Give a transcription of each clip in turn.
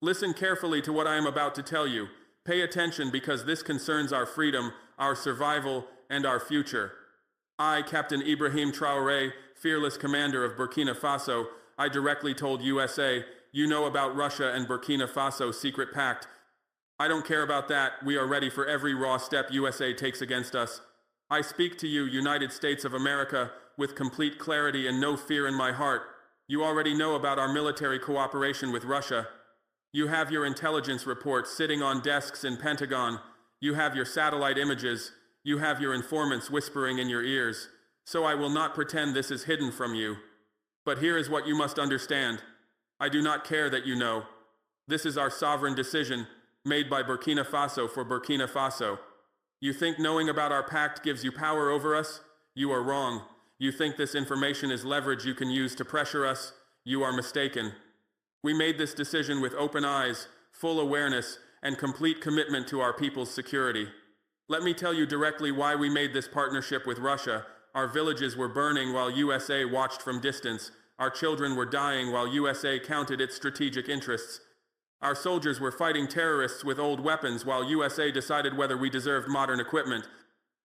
Listen carefully to what I am about to tell you. Pay attention because this concerns our freedom, our survival, and our future. I, Captain Ibrahim Traoré, fearless commander of Burkina Faso, I directly told USA, you know about Russia and Burkina Faso's secret pact. I don't care about that. We are ready for every raw step USA takes against us. I speak to you, United States of America, with complete clarity and no fear in my heart. You already know about our military cooperation with Russia. You have your intelligence reports sitting on desks in Pentagon. You have your satellite images. You have your informants whispering in your ears. So I will not pretend this is hidden from you. But here is what you must understand. I do not care that you know. This is our sovereign decision, made by Burkina Faso for Burkina Faso. You think knowing about our pact gives you power over us? You are wrong. You think this information is leverage you can use to pressure us? You are mistaken. We made this decision with open eyes, full awareness, and complete commitment to our people's security. Let me tell you directly why we made this partnership with Russia. Our villages were burning while USA watched from distance. Our children were dying while USA counted its strategic interests. Our soldiers were fighting terrorists with old weapons while USA decided whether we deserved modern equipment.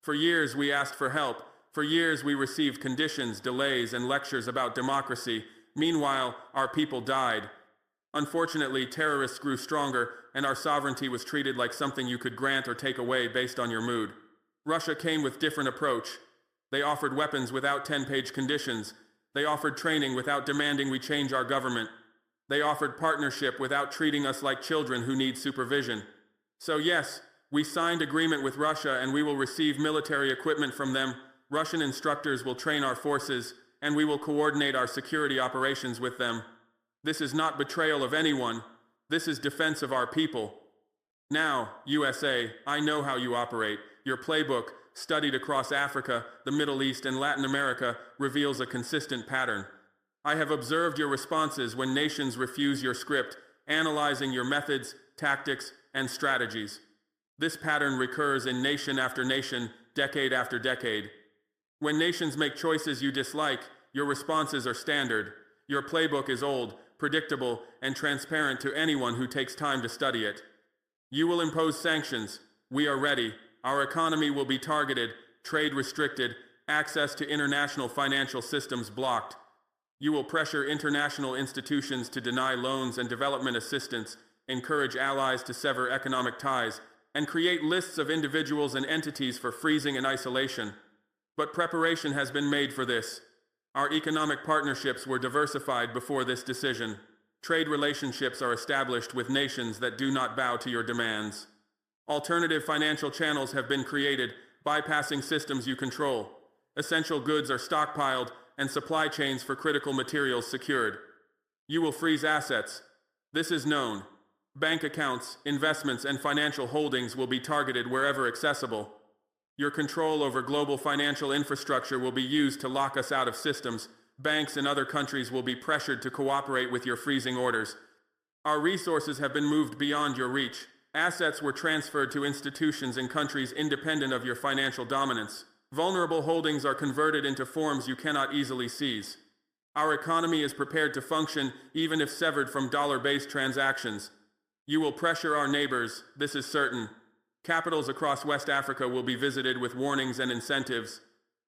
For years we asked for help. For years we received conditions, delays, and lectures about democracy. Meanwhile, our people died. Unfortunately, terrorists grew stronger, and our sovereignty was treated like something you could grant or take away based on your mood. Russia came with different approach. They offered weapons without 10-page conditions. They offered training without demanding we change our government. They offered partnership without treating us like children who need supervision. So yes, we signed agreement with Russia and we will receive military equipment from them. Russian instructors will train our forces, and we will coordinate our security operations with them. This is not betrayal of anyone. This is defense of our people. Now, USA, I know how you operate. Your playbook, studied across Africa, the Middle East, and Latin America, reveals a consistent pattern. I have observed your responses when nations refuse your script, analyzing your methods, tactics, and strategies. This pattern recurs in nation after nation, decade after decade. When nations make choices you dislike, your responses are standard. Your playbook is old, predictable, and transparent to anyone who takes time to study it. You will impose sanctions. We are ready. Our economy will be targeted, trade restricted, access to international financial systems blocked. You will pressure international institutions to deny loans and development assistance, encourage allies to sever economic ties, and create lists of individuals and entities for freezing and isolation. But preparation has been made for this. Our economic partnerships were diversified before this decision. Trade relationships are established with nations that do not bow to your demands. Alternative financial channels have been created, bypassing systems you control. Essential goods are stockpiled, and supply chains for critical materials secured. You will freeze assets. This is known. Bank accounts, investments, and financial holdings will be targeted wherever accessible. Your control over global financial infrastructure will be used to lock us out of systems. Banks in other countries will be pressured to cooperate with your freezing orders. Our resources have been moved beyond your reach. Assets were transferred to institutions in countries independent of your financial dominance. Vulnerable holdings are converted into forms you cannot easily seize. Our economy is prepared to function even if severed from dollar-based transactions. You will pressure our neighbors, this is certain. Capitals across West Africa will be visited with warnings and incentives.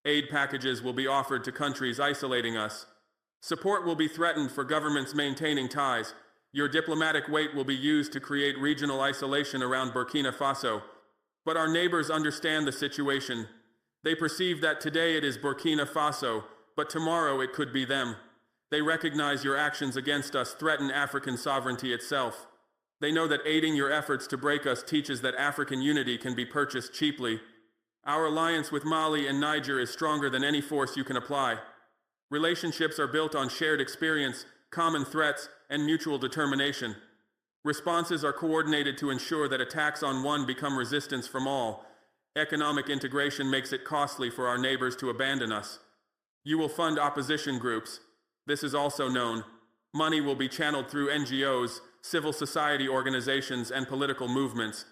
Aid packages will be offered to countries isolating us. Support will be threatened for governments maintaining ties. Your diplomatic weight will be used to create regional isolation around Burkina Faso. But our neighbors understand the situation. They perceive that today it is Burkina Faso, but tomorrow it could be them. They recognize your actions against us threaten African sovereignty itself. They know that aiding your efforts to break us teaches that African unity can be purchased cheaply. Our alliance with Mali and Niger is stronger than any force you can apply. Relationships are built on shared experience, common threats, and mutual determination. Responses are coordinated to ensure that attacks on one become resistance from all. Economic integration makes it costly for our neighbors to abandon us. You will fund opposition groups. This is also known. Money will be channeled through NGOs, civil society organizations, and political movements.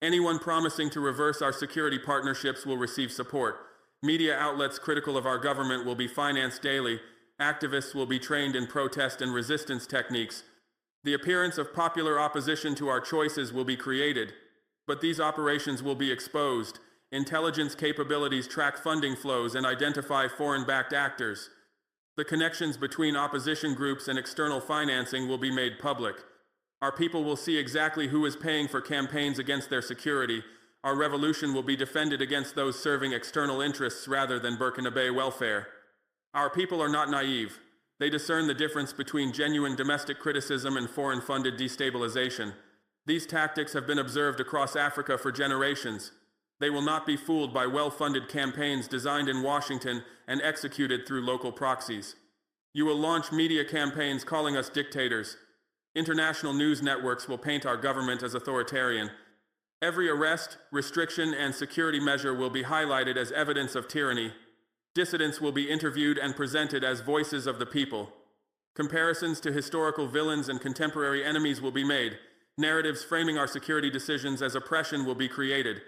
Anyone promising to reverse our security partnerships will receive support. Media outlets critical of our government will be financed daily. Activists will be trained in protest and resistance techniques. The appearance of popular opposition to our choices will be created, but these operations will be exposed. Intelligence capabilities track funding flows and identify foreign-backed actors. The connections between opposition groups and external financing will be made public. Our people will see exactly who is paying for campaigns against their security. Our revolution will be defended against those serving external interests rather than Burkinabe welfare. Our people are not naive. They discern the difference between genuine domestic criticism and foreign-funded destabilization. These tactics have been observed across Africa for generations. They will not be fooled by well-funded campaigns designed in Washington and executed through local proxies. You will launch media campaigns calling us dictators. International news networks will paint our government as authoritarian. Every arrest, restriction, and security measure will be highlighted as evidence of tyranny. Dissidents will be interviewed and presented as voices of the people. Comparisons to historical villains and contemporary enemies will be made. Narratives framing our security decisions as oppression will be created.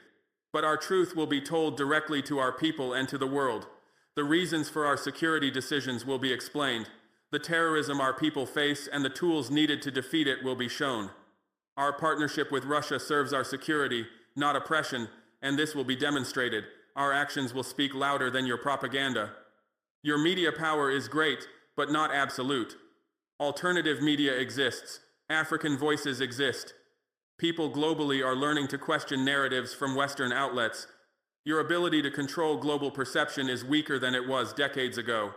But our truth will be told directly to our people and to the world. The reasons for our security decisions will be explained. The terrorism our people face and the tools needed to defeat it will be shown. Our partnership with Russia serves our security, not oppression, and this will be demonstrated. Our actions will speak louder than your propaganda. Your media power is great, but not absolute. Alternative media exists. African voices exist. People globally are learning to question narratives from Western outlets. Your ability to control global perception is weaker than it was decades ago.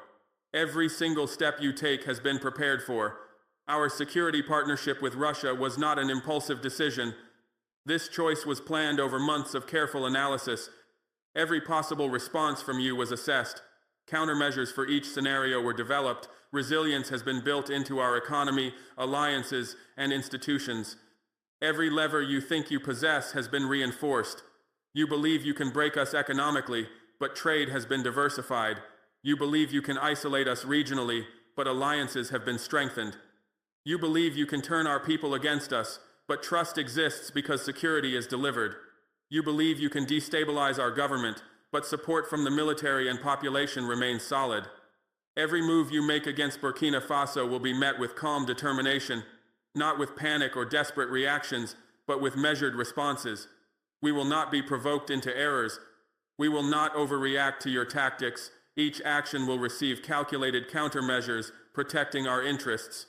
Every single step you take has been prepared for. Our security partnership with Russia was not an impulsive decision. This choice was planned over months of careful analysis. Every possible response from you was assessed. Countermeasures for each scenario were developed. Resilience has been built into our economy, alliances, and institutions. Every lever you think you possess has been reinforced. You believe you can break us economically, but trade has been diversified. You believe you can isolate us regionally, but alliances have been strengthened. You believe you can turn our people against us, but trust exists because security is delivered. You believe you can destabilize our government, but support from the military and population remains solid. Every move you make against Burkina Faso will be met with calm determination, not with panic or desperate reactions, but with measured responses. We will not be provoked into errors. We will not overreact to your tactics. Each action will receive calculated countermeasures, protecting our interests.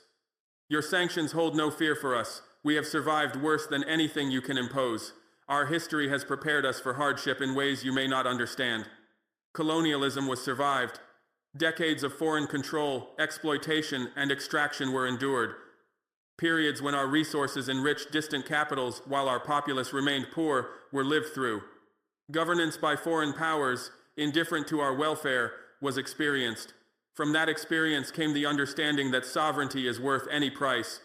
Your sanctions hold no fear for us. We have survived worse than anything you can impose. Our history has prepared us for hardship in ways you may not understand. Colonialism was survived. Decades of foreign control, exploitation, and extraction were endured. Periods when our resources enriched distant capitals while our populace remained poor were lived through. Governance by foreign powers, indifferent to our welfare, was experienced. From that experience came the understanding that sovereignty is worth any price.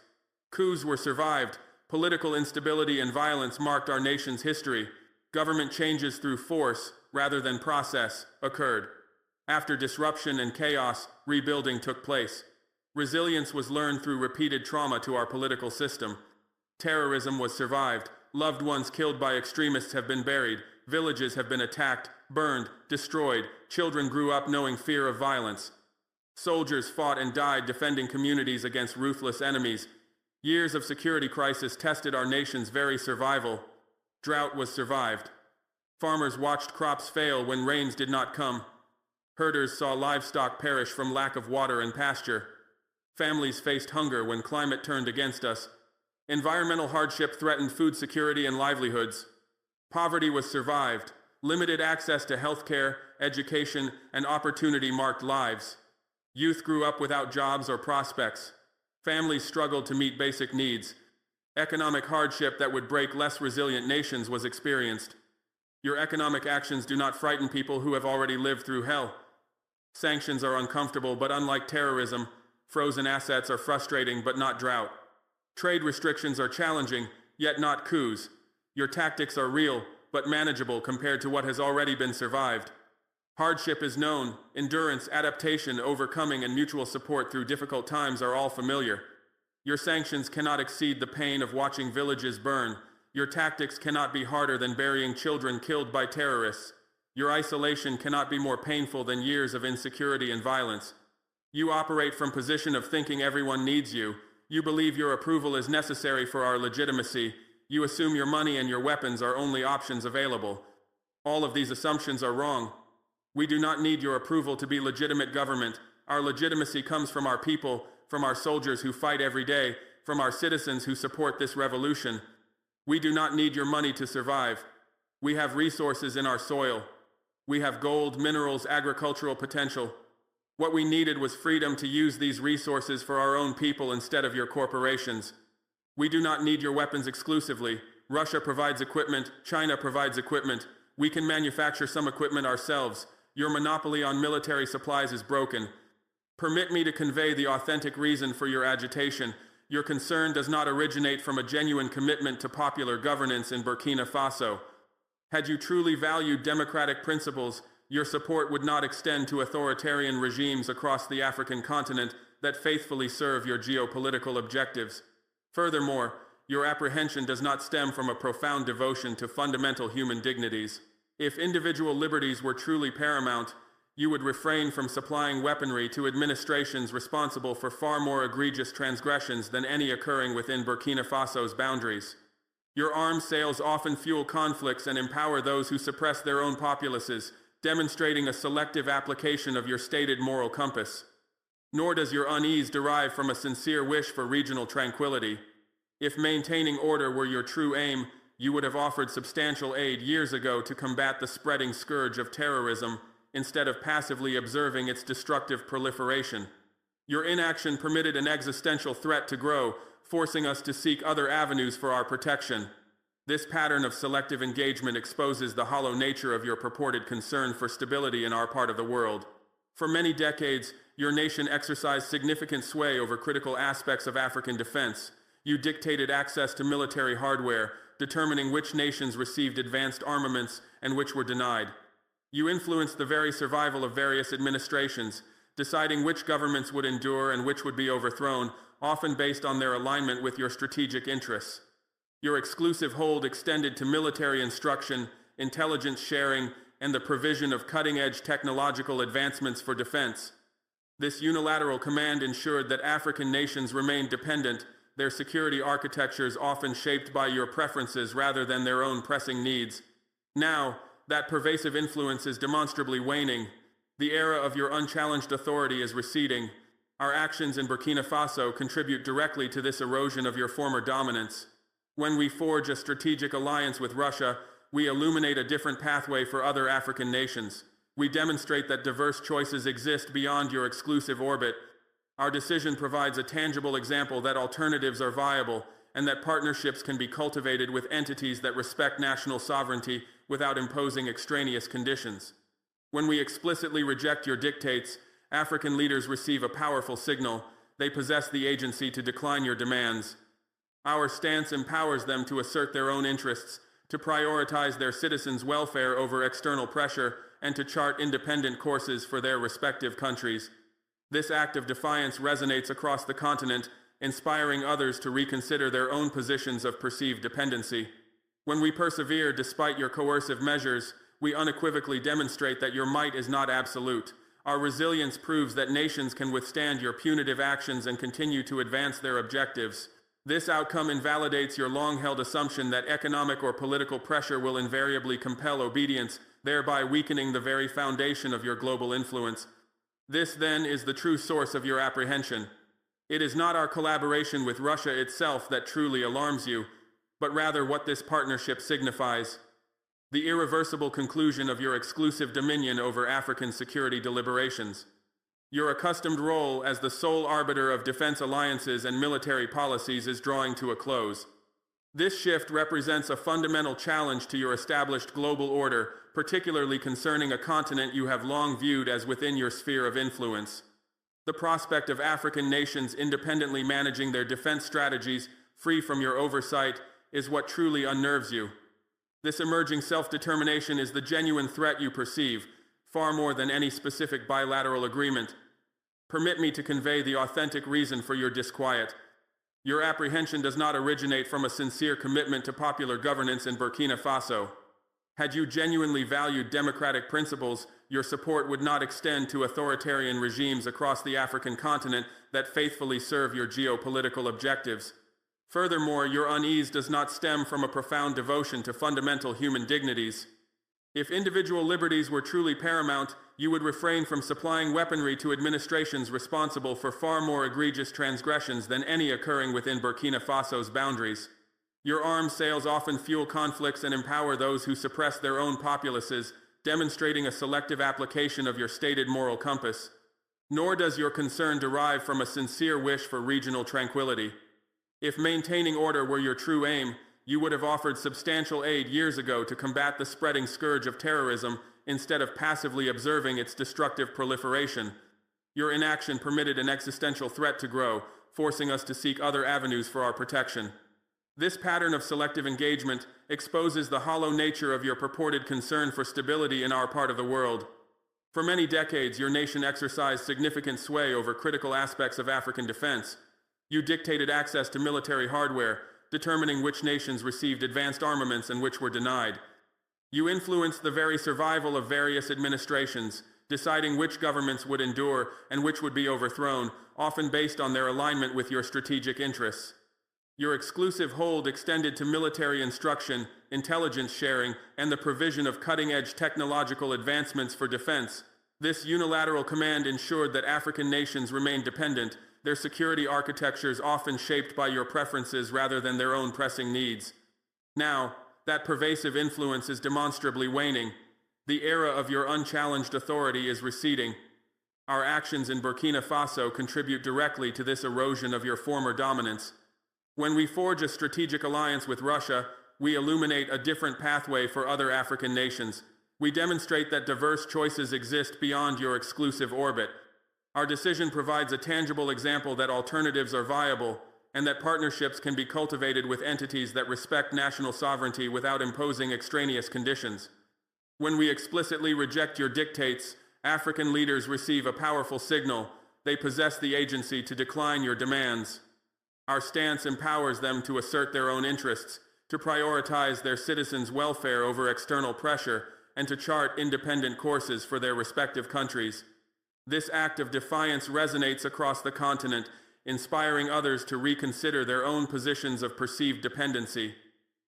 Coups were survived. Political instability and violence marked our nation's history. Government changes through force, rather than process, occurred. After disruption and chaos, rebuilding took place. Resilience was learned through repeated trauma to our political system. Terrorism was survived. Loved ones killed by extremists have been buried. Villages have been attacked, burned, destroyed. Children grew up knowing fear of violence. Soldiers fought and died defending communities against ruthless enemies. Years of security crisis tested our nation's very survival. Drought was survived. Farmers watched crops fail when rains did not come. Herders saw livestock perish from lack of water and pasture. Families faced hunger when climate turned against us. Environmental hardship threatened food security and livelihoods. Poverty was survived. Limited access to healthcare, education, and opportunity marked lives. Youth grew up without jobs or prospects. Families struggled to meet basic needs. Economic hardship that would break less resilient nations was experienced. Your economic actions do not frighten people who have already lived through hell. Sanctions are uncomfortable, but unlike terrorism, frozen assets are frustrating but not drought. Trade restrictions are challenging, yet not coups. Your tactics are real, but manageable compared to what has already been survived. Hardship is known. Endurance, adaptation, overcoming, and mutual support through difficult times are all familiar. Your sanctions cannot exceed the pain of watching villages burn. Your tactics cannot be harder than burying children killed by terrorists. Your isolation cannot be more painful than years of insecurity and violence. You operate from a position of thinking everyone needs you. You believe your approval is necessary for our legitimacy. You assume your money and your weapons are only options available. All of these assumptions are wrong. We do not need your approval to be legitimate government. Our legitimacy comes from our people, from our soldiers who fight every day, from our citizens who support this revolution. We do not need your money to survive. We have resources in our soil. We have gold, minerals, agricultural potential. What we needed was freedom to use these resources for our own people instead of your corporations. We do not need your weapons exclusively. Russia provides equipment, China provides equipment. We can manufacture some equipment ourselves. Your monopoly on military supplies is broken. Permit me to convey the authentic reason for your agitation. Your concern does not originate from a genuine commitment to popular governance in Burkina Faso. Had you truly valued democratic principles, your support would not extend to authoritarian regimes across the African continent that faithfully serve your geopolitical objectives. Furthermore, your apprehension does not stem from a profound devotion to fundamental human dignities. If individual liberties were truly paramount, you would refrain from supplying weaponry to administrations responsible for far more egregious transgressions than any occurring within Burkina Faso's boundaries. Your arms sales often fuel conflicts and empower those who suppress their own populaces, demonstrating a selective application of your stated moral compass. Nor does your unease derive from a sincere wish for regional tranquility. If maintaining order were your true aim, you would have offered substantial aid years ago to combat the spreading scourge of terrorism, instead of passively observing its destructive proliferation. Your inaction permitted an existential threat to grow, forcing us to seek other avenues for our protection. This pattern of selective engagement exposes the hollow nature of your purported concern for stability in our part of the world. For many decades, your nation exercised significant sway over critical aspects of African defense. You dictated access to military hardware, determining which nations received advanced armaments and which were denied. You influenced the very survival of various administrations, deciding which governments would endure and which would be overthrown, often based on their alignment with your strategic interests. Your exclusive hold extended to military instruction, intelligence sharing, and the provision of cutting-edge technological advancements for defense. This unilateral command ensured that African nations remained dependent, their security architectures often shaped by your preferences rather than their own pressing needs. Now, that pervasive influence is demonstrably waning. The era of your unchallenged authority is receding. Our actions in Burkina Faso contribute directly to this erosion of your former dominance. When we forge a strategic alliance with Russia, we illuminate a different pathway for other African nations. We demonstrate that diverse choices exist beyond your exclusive orbit. Our decision provides a tangible example that alternatives are viable and that partnerships can be cultivated with entities that respect national sovereignty without imposing extraneous conditions. When we explicitly reject your dictates, African leaders receive a powerful signal. They possess the agency to decline your demands. Our stance empowers them to assert their own interests, to prioritize their citizens' welfare over external pressure, and to chart independent courses for their respective countries. This act of defiance resonates across the continent, inspiring others to reconsider their own positions of perceived dependency. When we persevere despite your coercive measures, we unequivocally demonstrate that your might is not absolute. Our resilience proves that nations can withstand your punitive actions and continue to advance their objectives. This outcome invalidates your long-held assumption that economic or political pressure will invariably compel obedience, thereby weakening the very foundation of your global influence. This, then, is the true source of your apprehension. It is not our collaboration with Russia itself that truly alarms you, but rather what this partnership signifies: the irreversible conclusion of your exclusive dominion over African security deliberations. Your accustomed role as the sole arbiter of defense alliances and military policies is drawing to a close. This shift represents a fundamental challenge to your established global order, particularly concerning a continent you have long viewed as within your sphere of influence. The prospect of African nations independently managing their defense strategies, free from your oversight, is what truly unnerves you. This emerging self-determination is the genuine threat you perceive, far more than any specific bilateral agreement. Permit me to convey the authentic reason for your disquiet. Your apprehension does not originate from a sincere commitment to popular governance in Burkina Faso. Had you genuinely valued democratic principles, your support would not extend to authoritarian regimes across the African continent that faithfully serve your geopolitical objectives. Furthermore, your unease does not stem from a profound devotion to fundamental human dignities. If individual liberties were truly paramount, you would refrain from supplying weaponry to administrations responsible for far more egregious transgressions than any occurring within Burkina Faso's boundaries. Your arms sales often fuel conflicts and empower those who suppress their own populaces, demonstrating a selective application of your stated moral compass. Nor does your concern derive from a sincere wish for regional tranquility. If maintaining order were your true aim, you would have offered substantial aid years ago to combat the spreading scourge of terrorism instead of passively observing its destructive proliferation. Your inaction permitted an existential threat to grow, forcing us to seek other avenues for our protection. This pattern of selective engagement exposes the hollow nature of your purported concern for stability in our part of the world. For many decades, your nation exercised significant sway over critical aspects of African defense. You dictated access to military hardware, determining which nations received advanced armaments and which were denied. You influenced the very survival of various administrations, deciding which governments would endure and which would be overthrown, often based on their alignment with your strategic interests. Your exclusive hold extended to military instruction, intelligence sharing, and the provision of cutting-edge technological advancements for defense. This unilateral command ensured that African nations remained dependent, their security architectures often shaped by your preferences rather than their own pressing needs. Now, that pervasive influence is demonstrably waning. The era of your unchallenged authority is receding. Our actions in Burkina Faso contribute directly to this erosion of your former dominance. When we forge a strategic alliance with Russia, we illuminate a different pathway for other African nations. We demonstrate that diverse choices exist beyond your exclusive orbit. Our decision provides a tangible example that alternatives are viable, and that partnerships can be cultivated with entities that respect national sovereignty without imposing extraneous conditions. When we explicitly reject your dictates, African leaders receive a powerful signal. They possess the agency to decline your demands. Our stance empowers them to assert their own interests, to prioritize their citizens' welfare over external pressure, and to chart independent courses for their respective countries. This act of defiance resonates across the continent, inspiring others to reconsider their own positions of perceived dependency.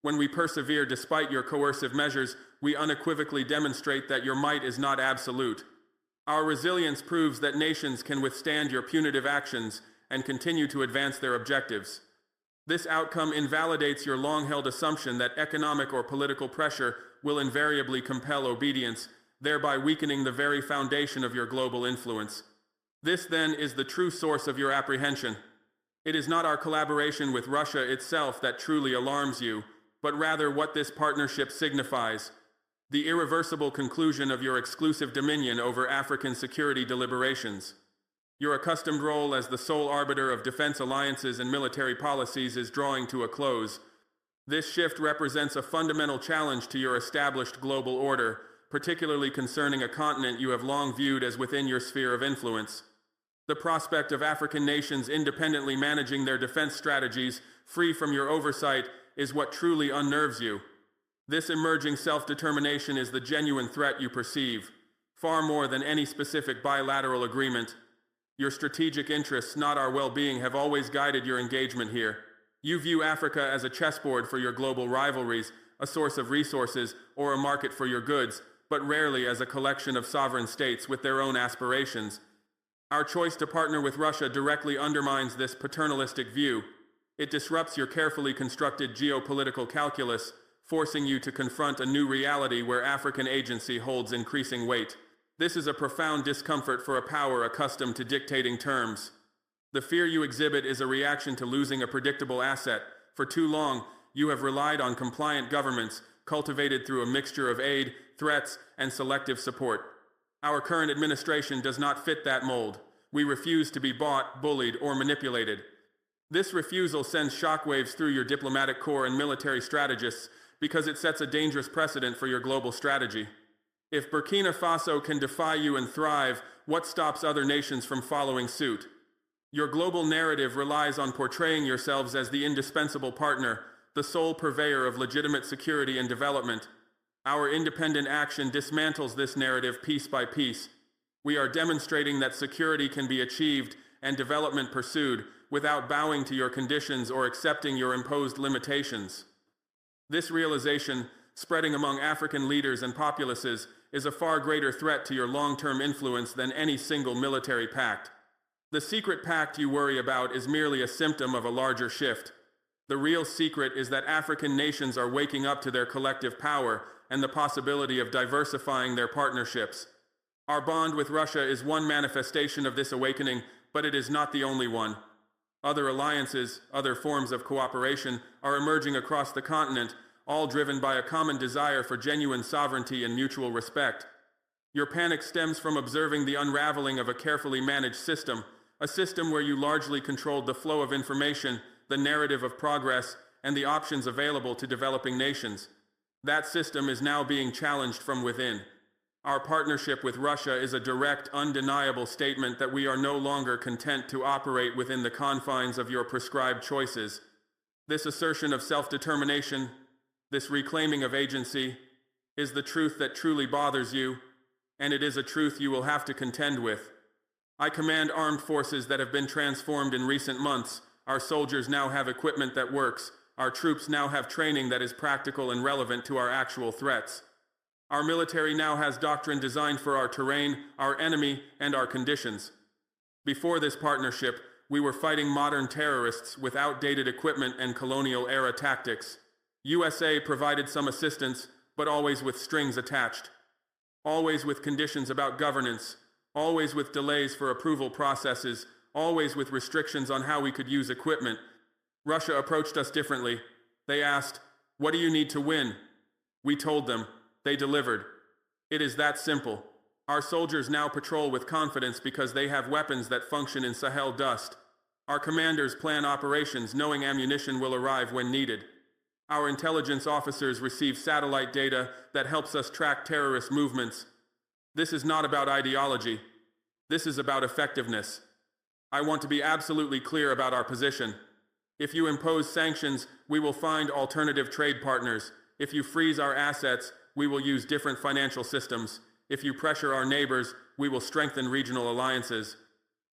When we persevere despite your coercive measures, we unequivocally demonstrate that your might is not absolute. Our resilience proves that nations can withstand your punitive actions and continue to advance their objectives. This outcome invalidates your long-held assumption that economic or political pressure will invariably compel obedience, thereby weakening the very foundation of your global influence. This, then, is the true source of your apprehension. It is not our collaboration with Russia itself that truly alarms you, but rather what this partnership signifies: the irreversible conclusion of your exclusive dominion over African security deliberations. Your accustomed role as the sole arbiter of defense alliances and military policies is drawing to a close. This shift represents a fundamental challenge to your established global order, particularly concerning a continent you have long viewed as within your sphere of influence. The prospect of African nations independently managing their defense strategies, free from your oversight, is what truly unnerves you. This emerging self-determination is the genuine threat you perceive, far more than any specific bilateral agreement. Your strategic interests, not our well-being, have always guided your engagement here. You view Africa as a chessboard for your global rivalries, a source of resources, or a market for your goods, but rarely as a collection of sovereign states with their own aspirations. Our choice to partner with Russia directly undermines this paternalistic view. It disrupts your carefully constructed geopolitical calculus, forcing you to confront a new reality where African agency holds increasing weight. This is a profound discomfort for a power accustomed to dictating terms. The fear you exhibit is a reaction to losing a predictable asset. For too long, you have relied on compliant governments, cultivated through a mixture of aid, threats, and selective support. Our current administration does not fit that mold. We refuse to be bought, bullied, or manipulated. This refusal sends shockwaves through your diplomatic corps and military strategists because it sets a dangerous precedent for your global strategy. If Burkina Faso can defy you and thrive, what stops other nations from following suit? Your global narrative relies on portraying yourselves as the indispensable partner, the sole purveyor of legitimate security and development. Our independent action dismantles this narrative piece by piece. We are demonstrating that security can be achieved and development pursued without bowing to your conditions or accepting your imposed limitations. This realization, spreading among African leaders and populaces, is a far greater threat to your long-term influence than any single military pact. The secret pact you worry about is merely a symptom of a larger shift. The real secret is that African nations are waking up to their collective power and the possibility of diversifying their partnerships. Our bond with Russia is one manifestation of this awakening, but it is not the only one. Other alliances, other forms of cooperation are emerging across the continent, all driven by a common desire for genuine sovereignty and mutual respect. Your panic stems from observing the unraveling of a carefully managed system, a system where you largely controlled the flow of information, the narrative of progress, and the options available to developing nations. That system is now being challenged from within. Our partnership with Russia is a direct, undeniable statement that we are no longer content to operate within the confines of your prescribed choices. This assertion of self-determination, this reclaiming of agency, is the truth that truly bothers you, and it is a truth you will have to contend with. I command armed forces that have been transformed in recent months. Our soldiers now have equipment that works. Our troops now have training that is practical and relevant to our actual threats. Our military now has doctrine designed for our terrain, our enemy, and our conditions. Before this partnership, we were fighting modern terrorists with outdated equipment and colonial-era tactics. USA provided some assistance, but always with strings attached. Always with conditions about governance, always with delays for approval processes, always with restrictions on how we could use equipment. Russia approached us differently. They asked, "What do you need to win?" We told them. They delivered. It is that simple. Our soldiers now patrol with confidence because they have weapons that function in Sahel dust. Our commanders plan operations knowing ammunition will arrive when needed. Our intelligence officers receive satellite data that helps us track terrorist movements. This is not about ideology. This is about effectiveness. I want to be absolutely clear about our position. If you impose sanctions, we will find alternative trade partners. If you freeze our assets, we will use different financial systems. If you pressure our neighbors, we will strengthen regional alliances.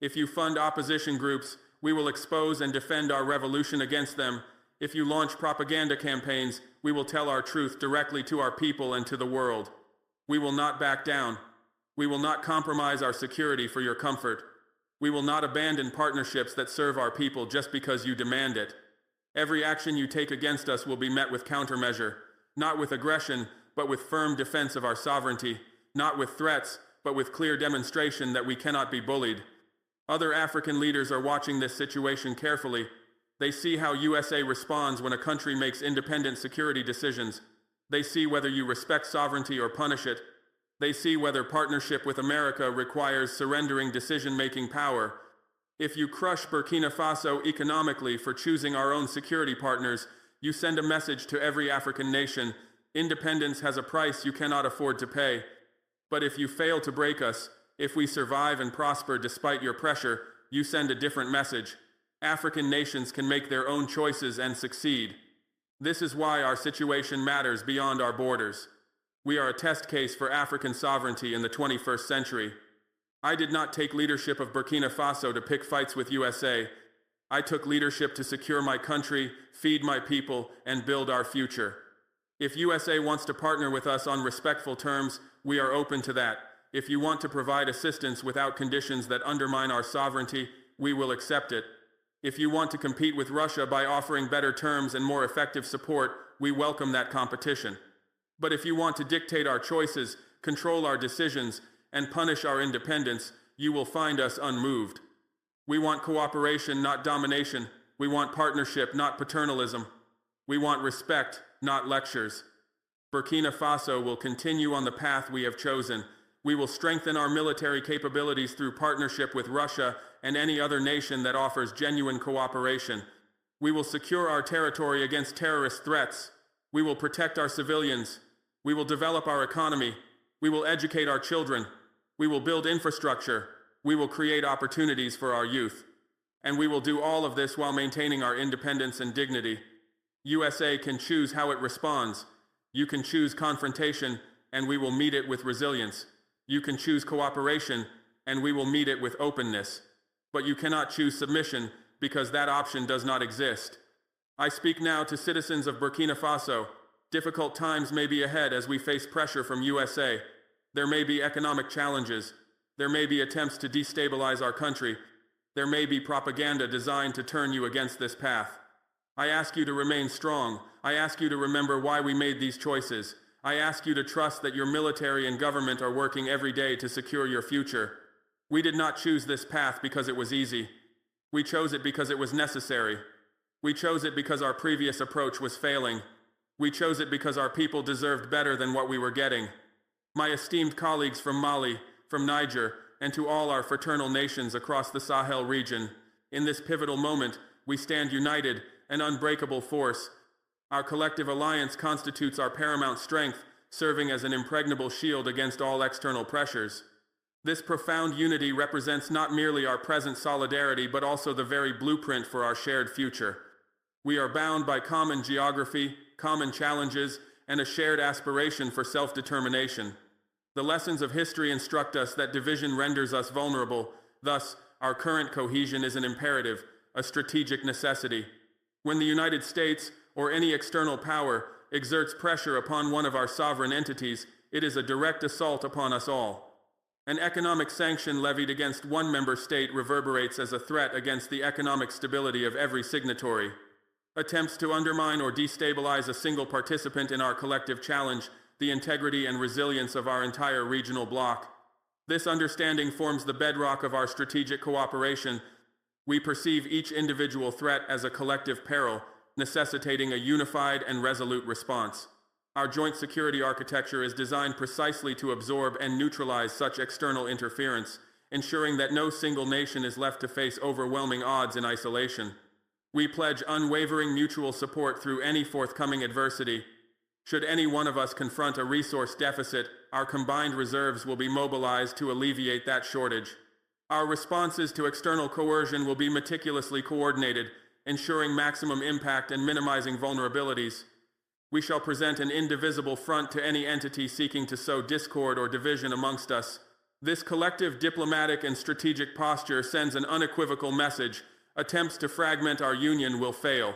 If you fund opposition groups, we will expose and defend our revolution against them. If you launch propaganda campaigns, we will tell our truth directly to our people and to the world. We will not back down. We will not compromise our security for your comfort. We will not abandon partnerships that serve our people just because you demand it. Every action you take against us will be met with countermeasure, not with aggression, but with firm defense of our sovereignty, not with threats, but with clear demonstration that we cannot be bullied. Other African leaders are watching this situation carefully. They see how USA responds when a country makes independent security decisions. They see whether you respect sovereignty or punish it. They see whether partnership with America requires surrendering decision-making power. If you crush Burkina Faso economically for choosing our own security partners, you send a message to every African nation: independence has a price you cannot afford to pay. But if you fail to break us, if we survive and prosper despite your pressure, you send a different message. African nations can make their own choices and succeed. This is why our situation matters beyond our borders. We are a test case for African sovereignty in the 21st century. I did not take leadership of Burkina Faso to pick fights with USA. I took leadership to secure my country, feed my people, and build our future. If USA wants to partner with us on respectful terms, we are open to that. If you want to provide assistance without conditions that undermine our sovereignty, we will accept it. If you want to compete with Russia by offering better terms and more effective support, we welcome that competition. But if you want to dictate our choices, control our decisions, and punish our independence, you will find us unmoved. We want cooperation, not domination. We want partnership, not paternalism. We want respect, not lectures. Burkina Faso will continue on the path we have chosen. We will strengthen our military capabilities through partnership with Russia and any other nation that offers genuine cooperation. We will secure our territory against terrorist threats. We will protect our civilians. We will develop our economy. We will educate our children. We will build infrastructure. We will create opportunities for our youth. And we will do all of this while maintaining our independence and dignity. USA can choose how it responds. You can choose confrontation, and we will meet it with resilience. You can choose cooperation, and we will meet it with openness. But you cannot choose submission, because that option does not exist. I speak now to citizens of Burkina Faso. Difficult times may be ahead as we face pressure from USA. There may be economic challenges. There may be attempts to destabilize our country. There may be propaganda designed to turn you against this path. I ask you to remain strong. I ask you to remember why we made these choices. I ask you to trust that your military and government are working every day to secure your future. We did not choose this path because it was easy. We chose it because it was necessary. We chose it because our previous approach was failing. We chose it because our people deserved better than what we were getting. My esteemed colleagues from Mali, from Niger, and to all our fraternal nations across the Sahel region, in this pivotal moment, we stand united, an unbreakable force. Our collective alliance constitutes our paramount strength, serving as an impregnable shield against all external pressures. This profound unity represents not merely our present solidarity, but also the very blueprint for our shared future. We are bound by common geography, common challenges, and a shared aspiration for self-determination. The lessons of history instruct us that division renders us vulnerable. Thus, our current cohesion is an imperative, a strategic necessity. When the United States, or any external power, exerts pressure upon one of our sovereign entities, it is a direct assault upon us all. An economic sanction levied against one member state reverberates as a threat against the economic stability of every signatory. Attempts to undermine or destabilize a single participant in our collective challenge the integrity and resilience of our entire regional bloc. This understanding forms the bedrock of our strategic cooperation. We perceive each individual threat as a collective peril, necessitating a unified and resolute response. Our joint security architecture is designed precisely to absorb and neutralize such external interference, ensuring that no single nation is left to face overwhelming odds in isolation. We pledge unwavering mutual support through any forthcoming adversity. Should any one of us confront a resource deficit, our combined reserves will be mobilized to alleviate that shortage. Our responses to external coercion will be meticulously coordinated, ensuring maximum impact and minimizing vulnerabilities. We shall present an indivisible front to any entity seeking to sow discord or division amongst us. This collective diplomatic and strategic posture sends an unequivocal message. Attempts to fragment our union will fail.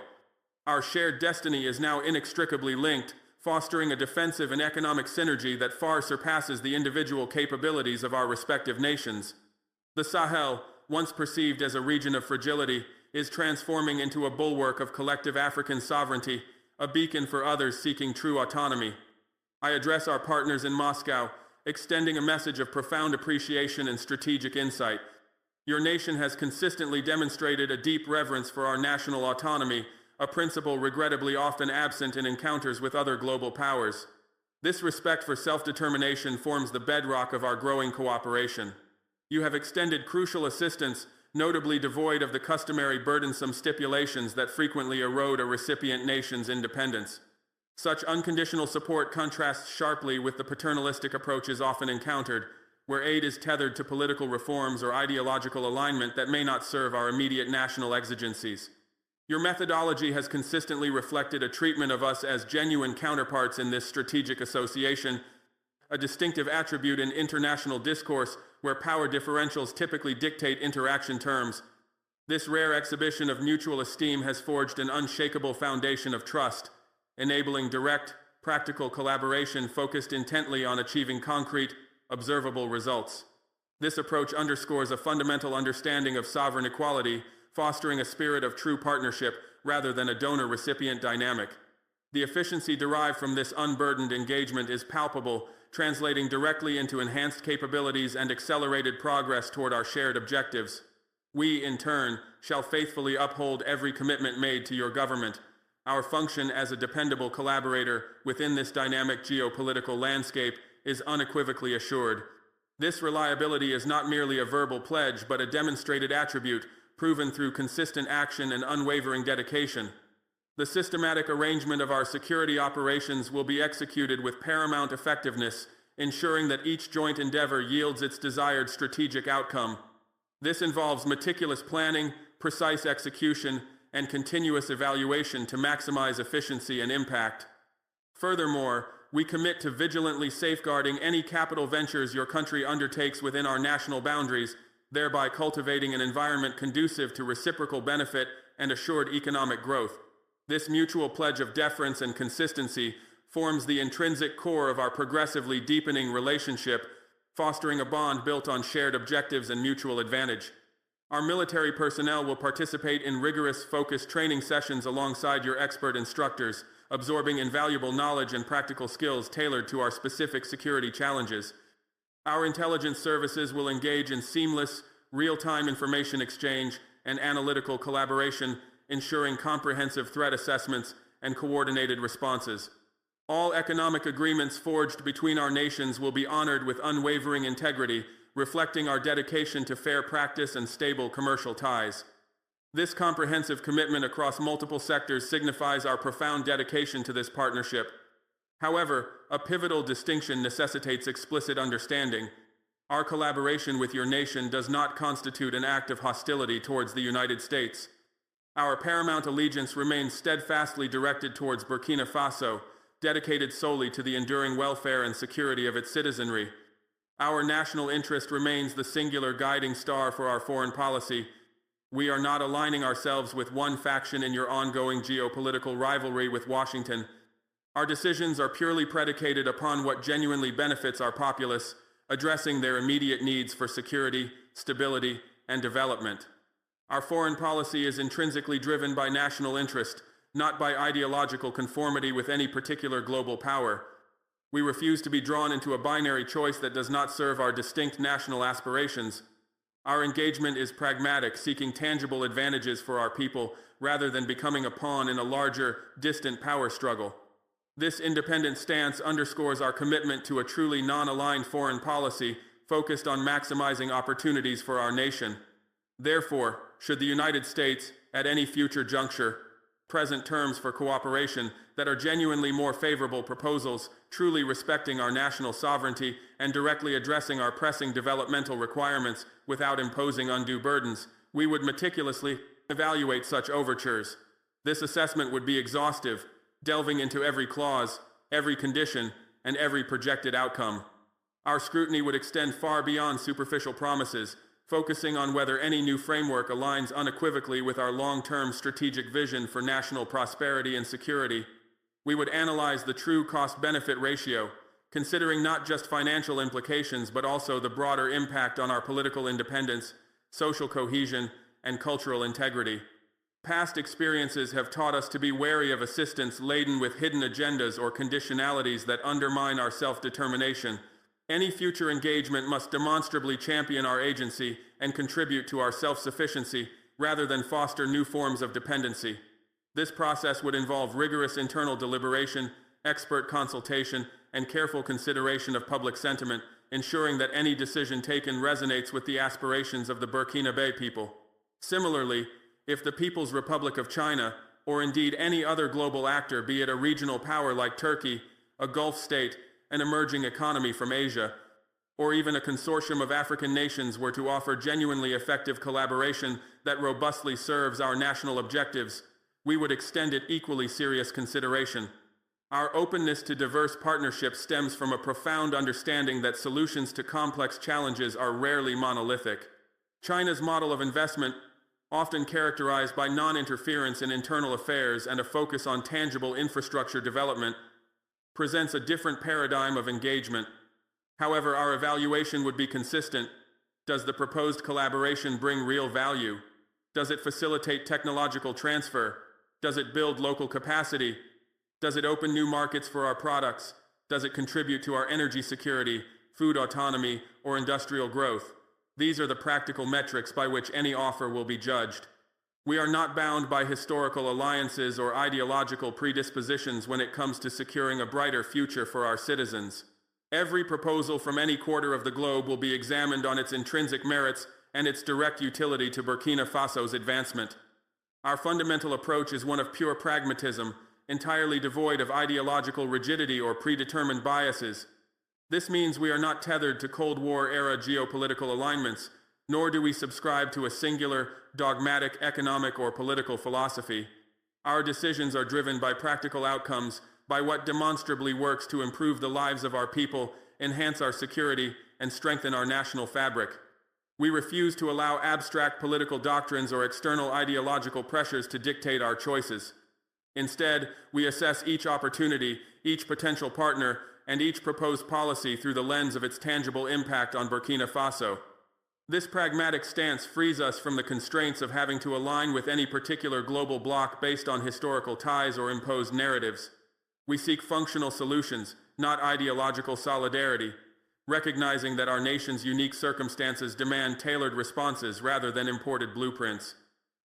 Our shared destiny is now inextricably linked, fostering a defensive and economic synergy that far surpasses the individual capabilities of our respective nations. The Sahel, once perceived as a region of fragility, is transforming into a bulwark of collective African sovereignty, a beacon for others seeking true autonomy. I address our partners in Moscow, extending a message of profound appreciation and strategic insight. Your nation has consistently demonstrated a deep reverence for our national autonomy, a principle regrettably often absent in encounters with other global powers. This respect for self-determination forms the bedrock of our growing cooperation. You have extended crucial assistance, notably devoid of the customary burdensome stipulations that frequently erode a recipient nation's independence. Such unconditional support contrasts sharply with the paternalistic approaches often encountered, where aid is tethered to political reforms or ideological alignment that may not serve our immediate national exigencies. Your methodology has consistently reflected a treatment of us as genuine counterparts in this strategic association, a distinctive attribute in international discourse where power differentials typically dictate interaction terms. This rare exhibition of mutual esteem has forged an unshakable foundation of trust, enabling direct, practical collaboration focused intently on achieving concrete, observable results. This approach underscores a fundamental understanding of sovereign equality, fostering a spirit of true partnership rather than a donor-recipient dynamic. The efficiency derived from this unburdened engagement is palpable, translating directly into enhanced capabilities and accelerated progress toward our shared objectives. We, in turn, shall faithfully uphold every commitment made to your government. Our function as a dependable collaborator within this dynamic geopolitical landscape is unequivocally assured. This reliability is not merely a verbal pledge, but a demonstrated attribute, proven through consistent action and unwavering dedication. The systematic arrangement of our security operations will be executed with paramount effectiveness, ensuring that each joint endeavor yields its desired strategic outcome. This involves meticulous planning, precise execution, and continuous evaluation to maximize efficiency and impact. Furthermore, we commit to vigilantly safeguarding any capital ventures your country undertakes within our national boundaries, thereby cultivating an environment conducive to reciprocal benefit and assured economic growth. This mutual pledge of deference and consistency forms the intrinsic core of our progressively deepening relationship, fostering a bond built on shared objectives and mutual advantage. Our military personnel will participate in rigorous, focused training sessions alongside your expert instructors, absorbing invaluable knowledge and practical skills tailored to our specific security challenges. Our intelligence services will engage in seamless, real-time information exchange and analytical collaboration, ensuring comprehensive threat assessments and coordinated responses. All economic agreements forged between our nations will be honored with unwavering integrity, reflecting our dedication to fair practice and stable commercial ties. This comprehensive commitment across multiple sectors signifies our profound dedication to this partnership. However, a pivotal distinction necessitates explicit understanding. Our collaboration with your nation does not constitute an act of hostility towards the United States. Our paramount allegiance remains steadfastly directed towards Burkina Faso, dedicated solely to the enduring welfare and security of its citizenry. Our national interest remains the singular guiding star for our foreign policy. We are not aligning ourselves with one faction in your ongoing geopolitical rivalry with Washington. Our decisions are purely predicated upon what genuinely benefits our populace, addressing their immediate needs for security, stability, and development. Our foreign policy is intrinsically driven by national interest, not by ideological conformity with any particular global power. We refuse to be drawn into a binary choice that does not serve our distinct national aspirations. Our engagement is pragmatic, seeking tangible advantages for our people, rather than becoming a pawn in a larger, distant power struggle. This independent stance underscores our commitment to a truly non-aligned foreign policy focused on maximizing opportunities for our nation. Therefore, should the United States, at any future juncture, present terms for cooperation that are genuinely more favorable proposals, truly respecting our national sovereignty and directly addressing our pressing developmental requirements without imposing undue burdens, we would meticulously evaluate such overtures. This assessment would be exhaustive, delving into every clause, every condition, and every projected outcome. Our scrutiny would extend far beyond superficial promises, focusing on whether any new framework aligns unequivocally with our long-term strategic vision for national prosperity and security. We would analyze the true cost-benefit ratio, considering not just financial implications but also the broader impact on our political independence, social cohesion, and cultural integrity. Past experiences have taught us to be wary of assistance laden with hidden agendas or conditionalities that undermine our self-determination. Any future engagement must demonstrably champion our agency and contribute to our self-sufficiency rather than foster new forms of dependency. This process would involve rigorous internal deliberation, expert consultation, and careful consideration of public sentiment, ensuring that any decision taken resonates with the aspirations of the Burkinabe people. Similarly, if the People's Republic of China, or indeed any other global actor, be it a regional power like Turkey, a Gulf state, an emerging economy from Asia, or even a consortium of African nations were to offer genuinely effective collaboration that robustly serves our national objectives, we would extend it equally serious consideration. Our openness to diverse partnerships stems from a profound understanding that solutions to complex challenges are rarely monolithic. China's model of investment, often characterized by non-interference in internal affairs and a focus on tangible infrastructure development, presents a different paradigm of engagement. However, our evaluation would be consistent. Does the proposed collaboration bring real value? Does it facilitate technological transfer? Does it build local capacity? Does it open new markets for our products? Does it contribute to our energy security, food autonomy, or industrial growth? These are the practical metrics by which any offer will be judged. We are not bound by historical alliances or ideological predispositions when it comes to securing a brighter future for our citizens. Every proposal from any quarter of the globe will be examined on its intrinsic merits and its direct utility to Burkina Faso's advancement. Our fundamental approach is one of pure pragmatism, entirely devoid of ideological rigidity or predetermined biases. This means we are not tethered to Cold War-era geopolitical alignments, nor do we subscribe to a singular, dogmatic economic or political philosophy. Our decisions are driven by practical outcomes, by what demonstrably works to improve the lives of our people, enhance our security, and strengthen our national fabric. We refuse to allow abstract political doctrines or external ideological pressures to dictate our choices. Instead, we assess each opportunity, each potential partner, and each proposed policy through the lens of its tangible impact on Burkina Faso. This pragmatic stance frees us from the constraints of having to align with any particular global bloc based on historical ties or imposed narratives. We seek functional solutions, not ideological solidarity, recognizing that our nation's unique circumstances demand tailored responses rather than imported blueprints.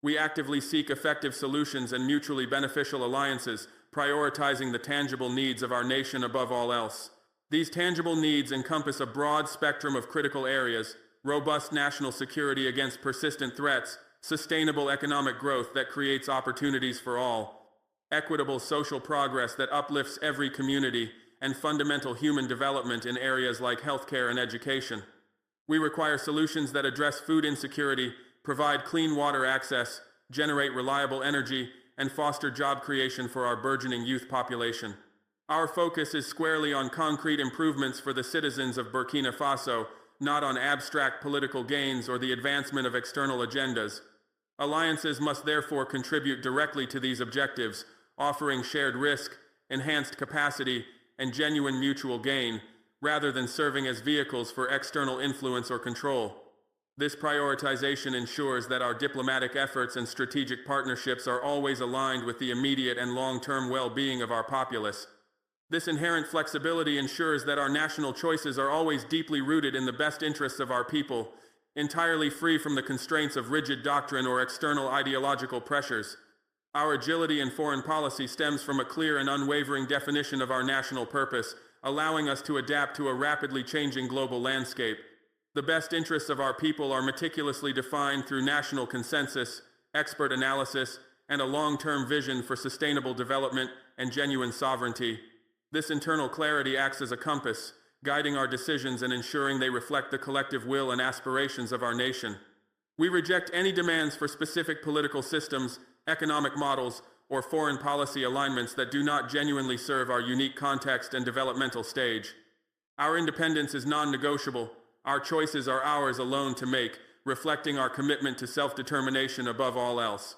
We actively seek effective solutions and mutually beneficial alliances, prioritizing the tangible needs of our nation above all else. These tangible needs encompass a broad spectrum of critical areas: robust national security against persistent threats, sustainable economic growth that creates opportunities for all, equitable social progress that uplifts every community, and fundamental human development in areas like healthcare and education. We require solutions that address food insecurity, provide clean water access, generate reliable energy, and foster job creation for our burgeoning youth population. Our focus is squarely on concrete improvements for the citizens of Burkina Faso, not on abstract political gains or the advancement of external agendas. Alliances must therefore contribute directly to these objectives, offering shared risk, enhanced capacity, and genuine mutual gain, rather than serving as vehicles for external influence or control. This prioritization ensures that our diplomatic efforts and strategic partnerships are always aligned with the immediate and long-term well-being of our populace. This inherent flexibility ensures that our national choices are always deeply rooted in the best interests of our people, entirely free from the constraints of rigid doctrine or external ideological pressures. Our agility in foreign policy stems from a clear and unwavering definition of our national purpose, allowing us to adapt to a rapidly changing global landscape. The best interests of our people are meticulously defined through national consensus, expert analysis, and a long-term vision for sustainable development and genuine sovereignty. This internal clarity acts as a compass, guiding our decisions and ensuring they reflect the collective will and aspirations of our nation. We reject any demands for specific political systems, economic models, or foreign policy alignments that do not genuinely serve our unique context and developmental stage. Our independence is non-negotiable. Our choices are ours alone to make, reflecting our commitment to self-determination above all else.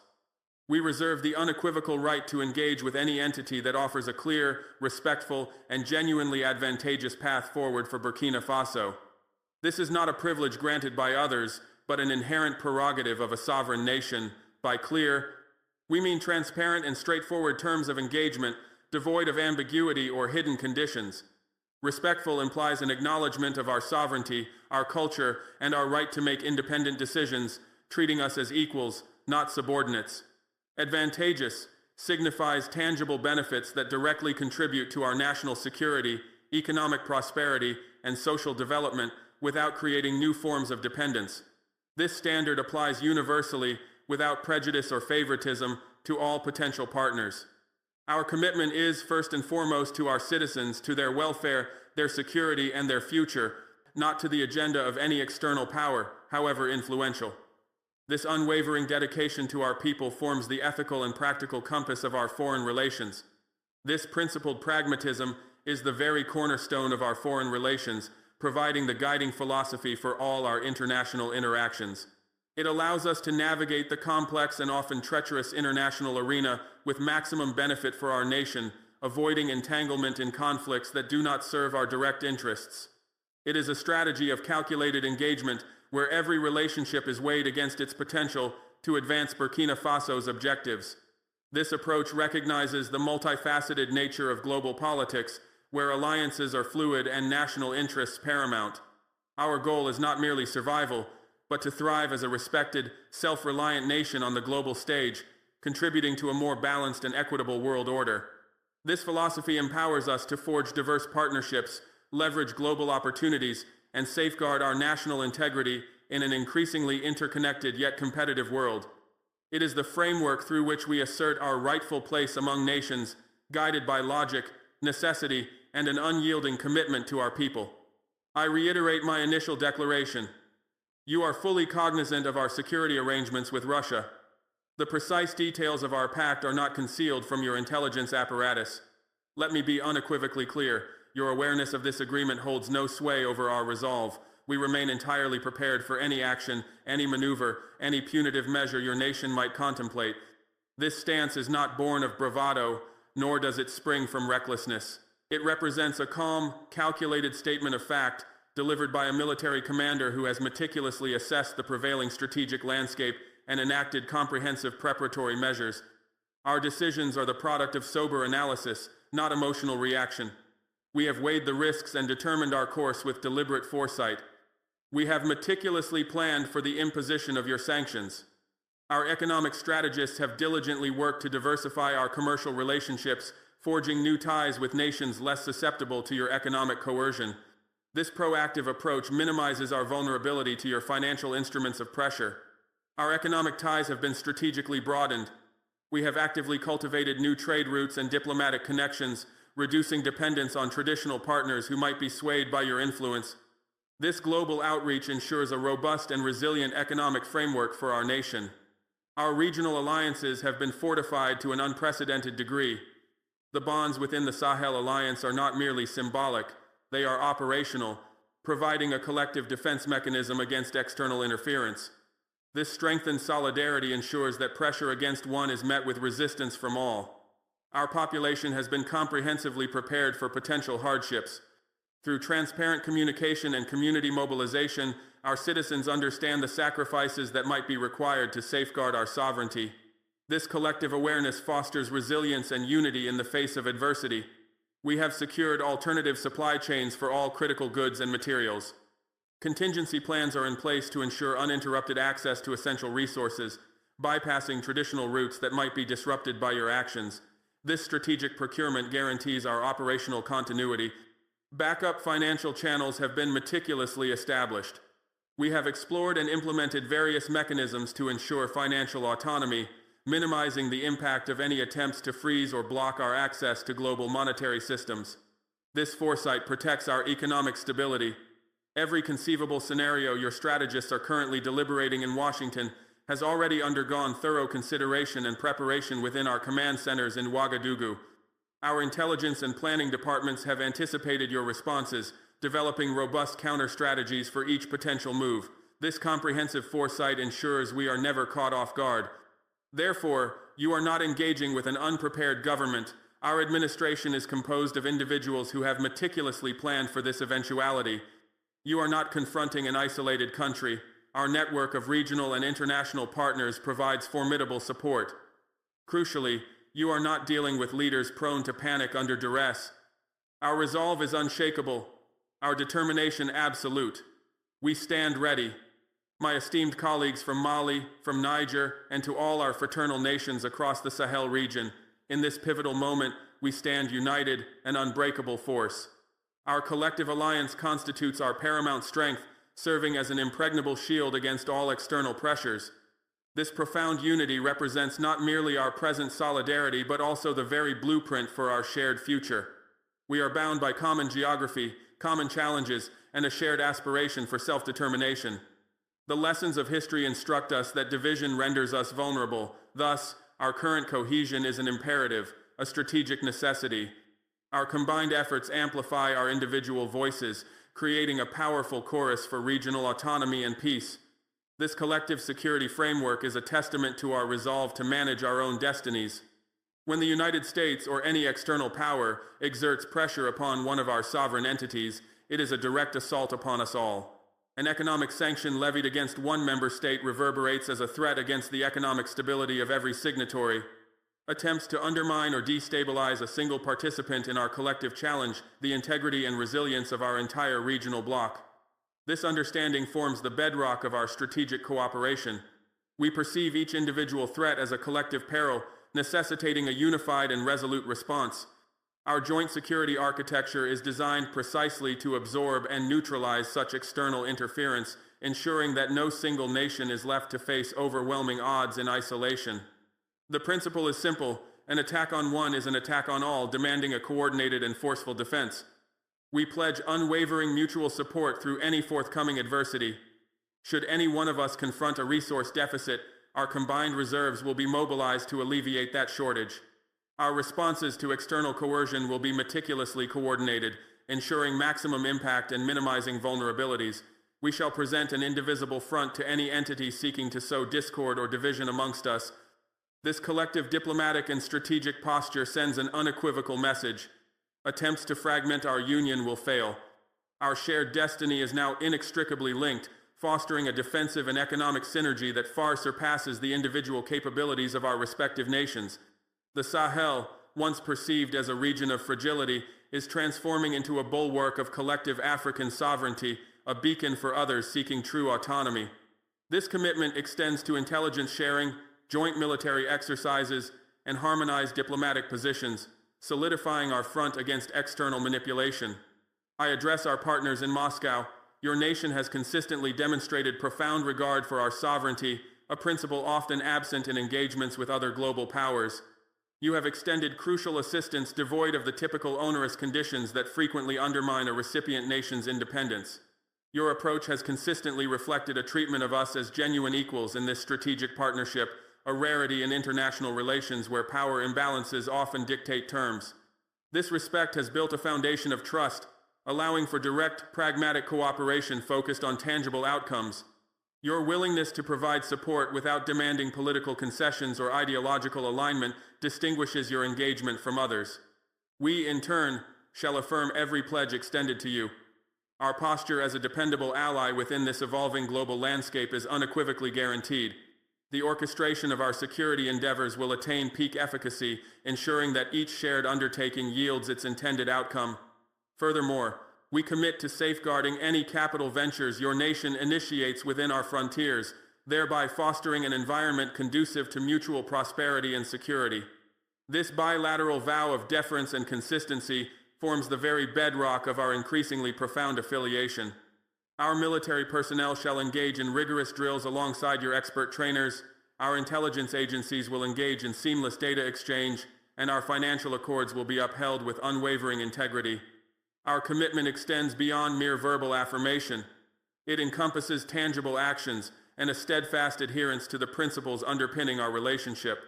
We reserve the unequivocal right to engage with any entity that offers a clear, respectful, and genuinely advantageous path forward for Burkina Faso. This is not a privilege granted by others, but an inherent prerogative of a sovereign nation. By clear, we mean transparent and straightforward terms of engagement, devoid of ambiguity or hidden conditions. Respectful implies an acknowledgement of our sovereignty, our culture, and our right to make independent decisions, treating us as equals, not subordinates. Advantageous signifies tangible benefits that directly contribute to our national security, economic prosperity, and social development without creating new forms of dependence. This standard applies universally, without prejudice or favoritism, to all potential partners. Our commitment is, first and foremost, to our citizens, to their welfare, their security, and their future, not to the agenda of any external power, however influential. This unwavering dedication to our people forms the ethical and practical compass of our foreign relations. This principled pragmatism is the very cornerstone of our foreign relations, providing the guiding philosophy for all our international interactions. It allows us to navigate the complex and often treacherous international arena with maximum benefit for our nation, avoiding entanglement in conflicts that do not serve our direct interests. It is a strategy of calculated engagement where every relationship is weighed against its potential to advance Burkina Faso's objectives. This approach recognizes the multifaceted nature of global politics, where alliances are fluid and national interests paramount. Our goal is not merely survival, but to thrive as a respected, self-reliant nation on the global stage, contributing to a more balanced and equitable world order. This philosophy empowers us to forge diverse partnerships, leverage global opportunities, and safeguard our national integrity in an increasingly interconnected yet competitive world. It is the framework through which we assert our rightful place among nations, guided by logic, necessity, and an unyielding commitment to our people. I reiterate my initial declaration. You are fully cognizant of our security arrangements with Russia. The precise details of our pact are not concealed from your intelligence apparatus. Let me be unequivocally clear. Your awareness of this agreement holds no sway over our resolve. We remain entirely prepared for any action, any maneuver, any punitive measure your nation might contemplate. This stance is not born of bravado, nor does it spring from recklessness. It represents a calm, calculated statement of fact, delivered by a military commander who has meticulously assessed the prevailing strategic landscape and enacted comprehensive preparatory measures. Our decisions are the product of sober analysis, not emotional reaction. We have weighed the risks and determined our course with deliberate foresight. We have meticulously planned for the imposition of your sanctions. Our economic strategists have diligently worked to diversify our commercial relationships, forging new ties with nations less susceptible to your economic coercion. This proactive approach minimizes our vulnerability to your financial instruments of pressure. Our economic ties have been strategically broadened. We have actively cultivated new trade routes and diplomatic connections, reducing dependence on traditional partners who might be swayed by your influence. This global outreach ensures a robust and resilient economic framework for our nation. Our regional alliances have been fortified to an unprecedented degree. The bonds within the Sahel Alliance are not merely symbolic, they are operational, providing a collective defense mechanism against external interference. This strengthened solidarity ensures that pressure against one is met with resistance from all. Our population has been comprehensively prepared for potential hardships. Through transparent communication and community mobilization, our citizens understand the sacrifices that might be required to safeguard our sovereignty. This collective awareness fosters resilience and unity in the face of adversity. We have secured alternative supply chains for all critical goods and materials. Contingency plans are in place to ensure uninterrupted access to essential resources, bypassing traditional routes that might be disrupted by your actions. This strategic procurement guarantees our operational continuity. Backup financial channels have been meticulously established. We have explored and implemented various mechanisms to ensure financial autonomy, minimizing the impact of any attempts to freeze or block our access to global monetary systems. This foresight protects our economic stability. Every conceivable scenario your strategists are currently deliberating in Washington has already undergone thorough consideration and preparation within our command centers in Ouagadougou. Our intelligence and planning departments have anticipated your responses, developing robust counter-strategies for each potential move. This comprehensive foresight ensures we are never caught off guard. Therefore, you are not engaging with an unprepared government. Our administration is composed of individuals who have meticulously planned for this eventuality. You are not confronting an isolated country. Our network of regional and international partners provides formidable support. Crucially, you are not dealing with leaders prone to panic under duress. Our resolve is unshakable, our determination absolute. We stand ready. My esteemed colleagues from Mali, from Niger, and to all our fraternal nations across the Sahel region, in this pivotal moment, we stand united, an unbreakable force. Our collective alliance constitutes our paramount strength, serving as an impregnable shield against all external pressures. This profound unity represents not merely our present solidarity, but also the very blueprint for our shared future. We are bound by common geography, common challenges, and a shared aspiration for self-determination. The lessons of history instruct us that division renders us vulnerable. Thus, our current cohesion is an imperative, a strategic necessity. Our combined efforts amplify our individual voices, creating a powerful chorus for regional autonomy and peace. This collective security framework is a testament to our resolve to manage our own destinies. When the United States or any external power exerts pressure upon one of our sovereign entities, it is a direct assault upon us all. An economic sanction levied against one member state reverberates as a threat against the economic stability of every signatory. Attempts to undermine or destabilize a single participant in our collective challenge the integrity and resilience of our entire regional bloc. This understanding forms the bedrock of our strategic cooperation. We perceive each individual threat as a collective peril, necessitating a unified and resolute response. Our joint security architecture is designed precisely to absorb and neutralize such external interference, ensuring that no single nation is left to face overwhelming odds in isolation. The principle is simple: an attack on one is an attack on all, demanding a coordinated and forceful defense. We pledge unwavering mutual support through any forthcoming adversity. Should any one of us confront a resource deficit, our combined reserves will be mobilized to alleviate that shortage. Our responses to external coercion will be meticulously coordinated, ensuring maximum impact and minimizing vulnerabilities. We shall present an indivisible front to any entity seeking to sow discord or division amongst us. This collective diplomatic and strategic posture sends an unequivocal message. Attempts to fragment our union will fail. Our shared destiny is now inextricably linked, fostering a defensive and economic synergy that far surpasses the individual capabilities of our respective nations. The Sahel, once perceived as a region of fragility, is transforming into a bulwark of collective African sovereignty, a beacon for others seeking true autonomy. This commitment extends to intelligence sharing, joint military exercises, and harmonized diplomatic positions, solidifying our front against external manipulation. I address our partners in Moscow. Your nation has consistently demonstrated profound regard for our sovereignty, a principle often absent in engagements with other global powers. You have extended crucial assistance devoid of the typical onerous conditions that frequently undermine a recipient nation's independence. Your approach has consistently reflected a treatment of us as genuine equals in this strategic partnership, a rarity in international relations where power imbalances often dictate terms. This respect has built a foundation of trust, allowing for direct, pragmatic cooperation focused on tangible outcomes. Your willingness to provide support without demanding political concessions or ideological alignment distinguishes your engagement from others. We, in turn, shall affirm every pledge extended to you. Our posture as a dependable ally within this evolving global landscape is unequivocally guaranteed. The orchestration of our security endeavors will attain peak efficacy, ensuring that each shared undertaking yields its intended outcome. Furthermore, we commit to safeguarding any capital ventures your nation initiates within our frontiers, thereby fostering an environment conducive to mutual prosperity and security. This bilateral vow of deference and consistency forms the very bedrock of our increasingly profound affiliation. Our military personnel shall engage in rigorous drills alongside your expert trainers, our intelligence agencies will engage in seamless data exchange, and our financial accords will be upheld with unwavering integrity. Our commitment extends beyond mere verbal affirmation. It encompasses tangible actions and a steadfast adherence to the principles underpinning our relationship.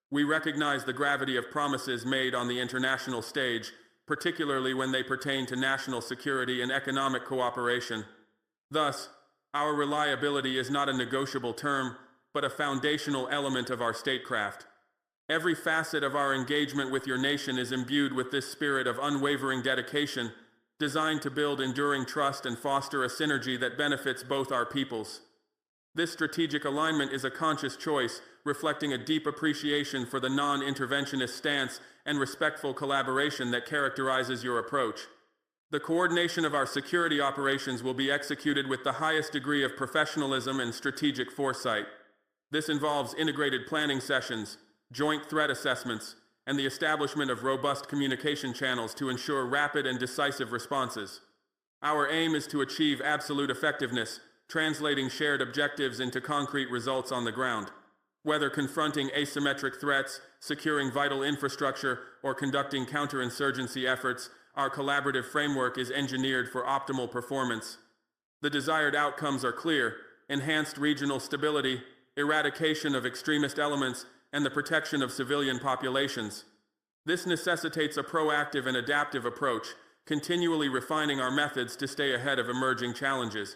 We recognize the gravity of promises made on the international stage, particularly when they pertain to national security and economic cooperation. Thus, our reliability is not a negotiable term, but a foundational element of our statecraft. Every facet of our engagement with your nation is imbued with this spirit of unwavering dedication, designed to build enduring trust and foster a synergy that benefits both our peoples. This strategic alignment is a conscious choice, reflecting a deep appreciation for the non-interventionist stance and respectful collaboration that characterizes your approach. The coordination of our security operations will be executed with the highest degree of professionalism and strategic foresight. This involves integrated planning sessions, joint threat assessments, and the establishment of robust communication channels to ensure rapid and decisive responses. Our aim is to achieve absolute effectiveness, translating shared objectives into concrete results on the ground. Whether confronting asymmetric threats, securing vital infrastructure, or conducting counterinsurgency efforts, our collaborative framework is engineered for optimal performance. The desired outcomes are clear: enhanced regional stability, eradication of extremist elements, and the protection of civilian populations. This necessitates a proactive and adaptive approach, continually refining our methods to stay ahead of emerging challenges.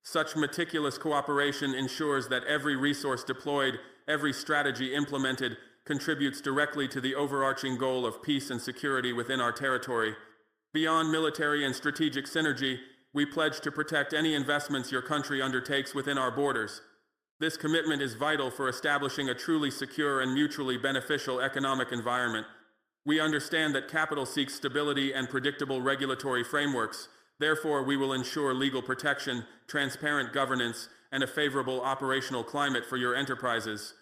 Such meticulous cooperation ensures that every resource deployed, every strategy implemented, contributes directly to the overarching goal of peace and security within our territory. Beyond military and strategic synergy, we pledge to protect any investments your country undertakes within our borders. This commitment is vital for establishing a truly secure and mutually beneficial economic environment. We understand that capital seeks stability and predictable regulatory frameworks. Therefore, we will ensure legal protection, transparent governance, and a favorable operational climate for your enterprises.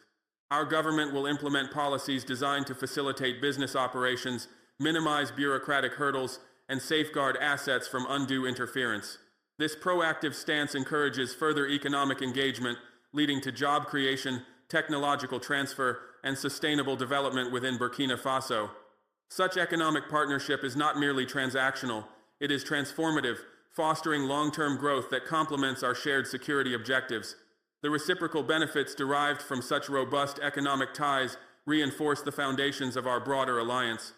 Our government will implement policies designed to facilitate business operations, minimize bureaucratic hurdles, and safeguard assets from undue interference. This proactive stance encourages further economic engagement, leading to job creation, technological transfer, and sustainable development within Burkina Faso. Such economic partnership is not merely transactional, it is transformative, fostering long-term growth that complements our shared security objectives. The reciprocal benefits derived from such robust economic ties reinforce the foundations of our broader alliance.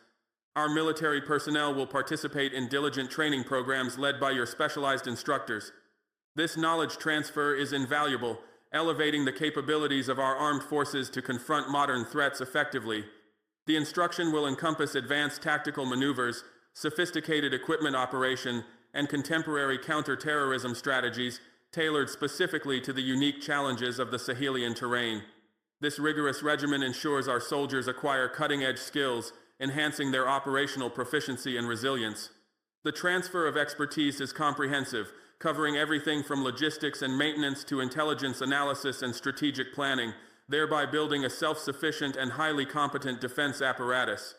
Our military personnel will participate in diligent training programs led by your specialized instructors. This knowledge transfer is invaluable, elevating the capabilities of our armed forces to confront modern threats effectively. The instruction will encompass advanced tactical maneuvers, sophisticated equipment operation, and contemporary counter-terrorism strategies tailored specifically to the unique challenges of the Sahelian terrain. This rigorous regimen ensures our soldiers acquire cutting-edge skills, enhancing their operational proficiency and resilience. The transfer of expertise is comprehensive, covering everything from logistics and maintenance to intelligence analysis and strategic planning, thereby building a self-sufficient and highly competent defense apparatus.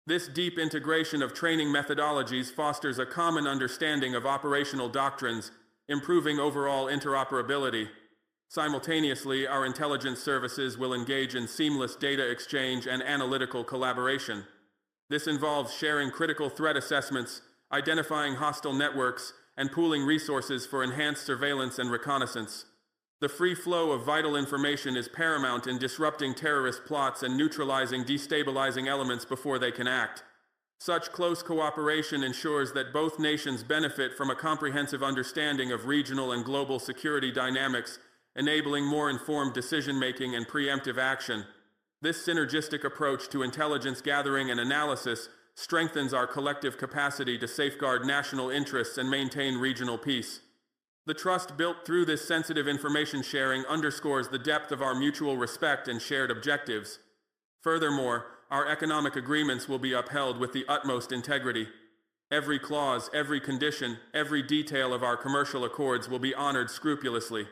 This deep integration of training methodologies fosters a common understanding of operational doctrines, improving overall interoperability. Simultaneously, our intelligence services will engage in seamless data exchange and analytical collaboration. This involves sharing critical threat assessments, identifying hostile networks, and pooling resources for enhanced surveillance and reconnaissance. The free flow of vital information is paramount in disrupting terrorist plots and neutralizing destabilizing elements before they can act. Such close cooperation ensures that both nations benefit from a comprehensive understanding of regional and global security dynamics, enabling more informed decision-making and preemptive action. This synergistic approach to intelligence gathering and analysis strengthens our collective capacity to safeguard national interests and maintain regional peace. The trust built through this sensitive information sharing underscores the depth of our mutual respect and shared objectives. Furthermore, our economic agreements will be upheld with the utmost integrity. Every clause, every condition, every detail of our commercial accords will be honored scrupulously.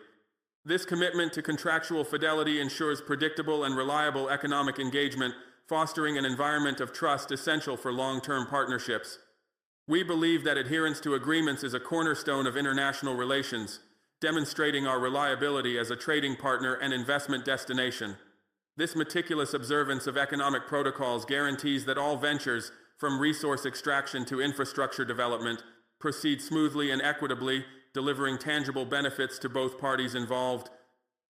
This commitment to contractual fidelity ensures predictable and reliable economic engagement, fostering an environment of trust essential for long-term partnerships. We believe that adherence to agreements is a cornerstone of international relations, demonstrating our reliability as a trading partner and investment destination. This meticulous observance of economic protocols guarantees that all ventures, from resource extraction to infrastructure development, proceed smoothly and equitably, delivering tangible benefits to both parties involved.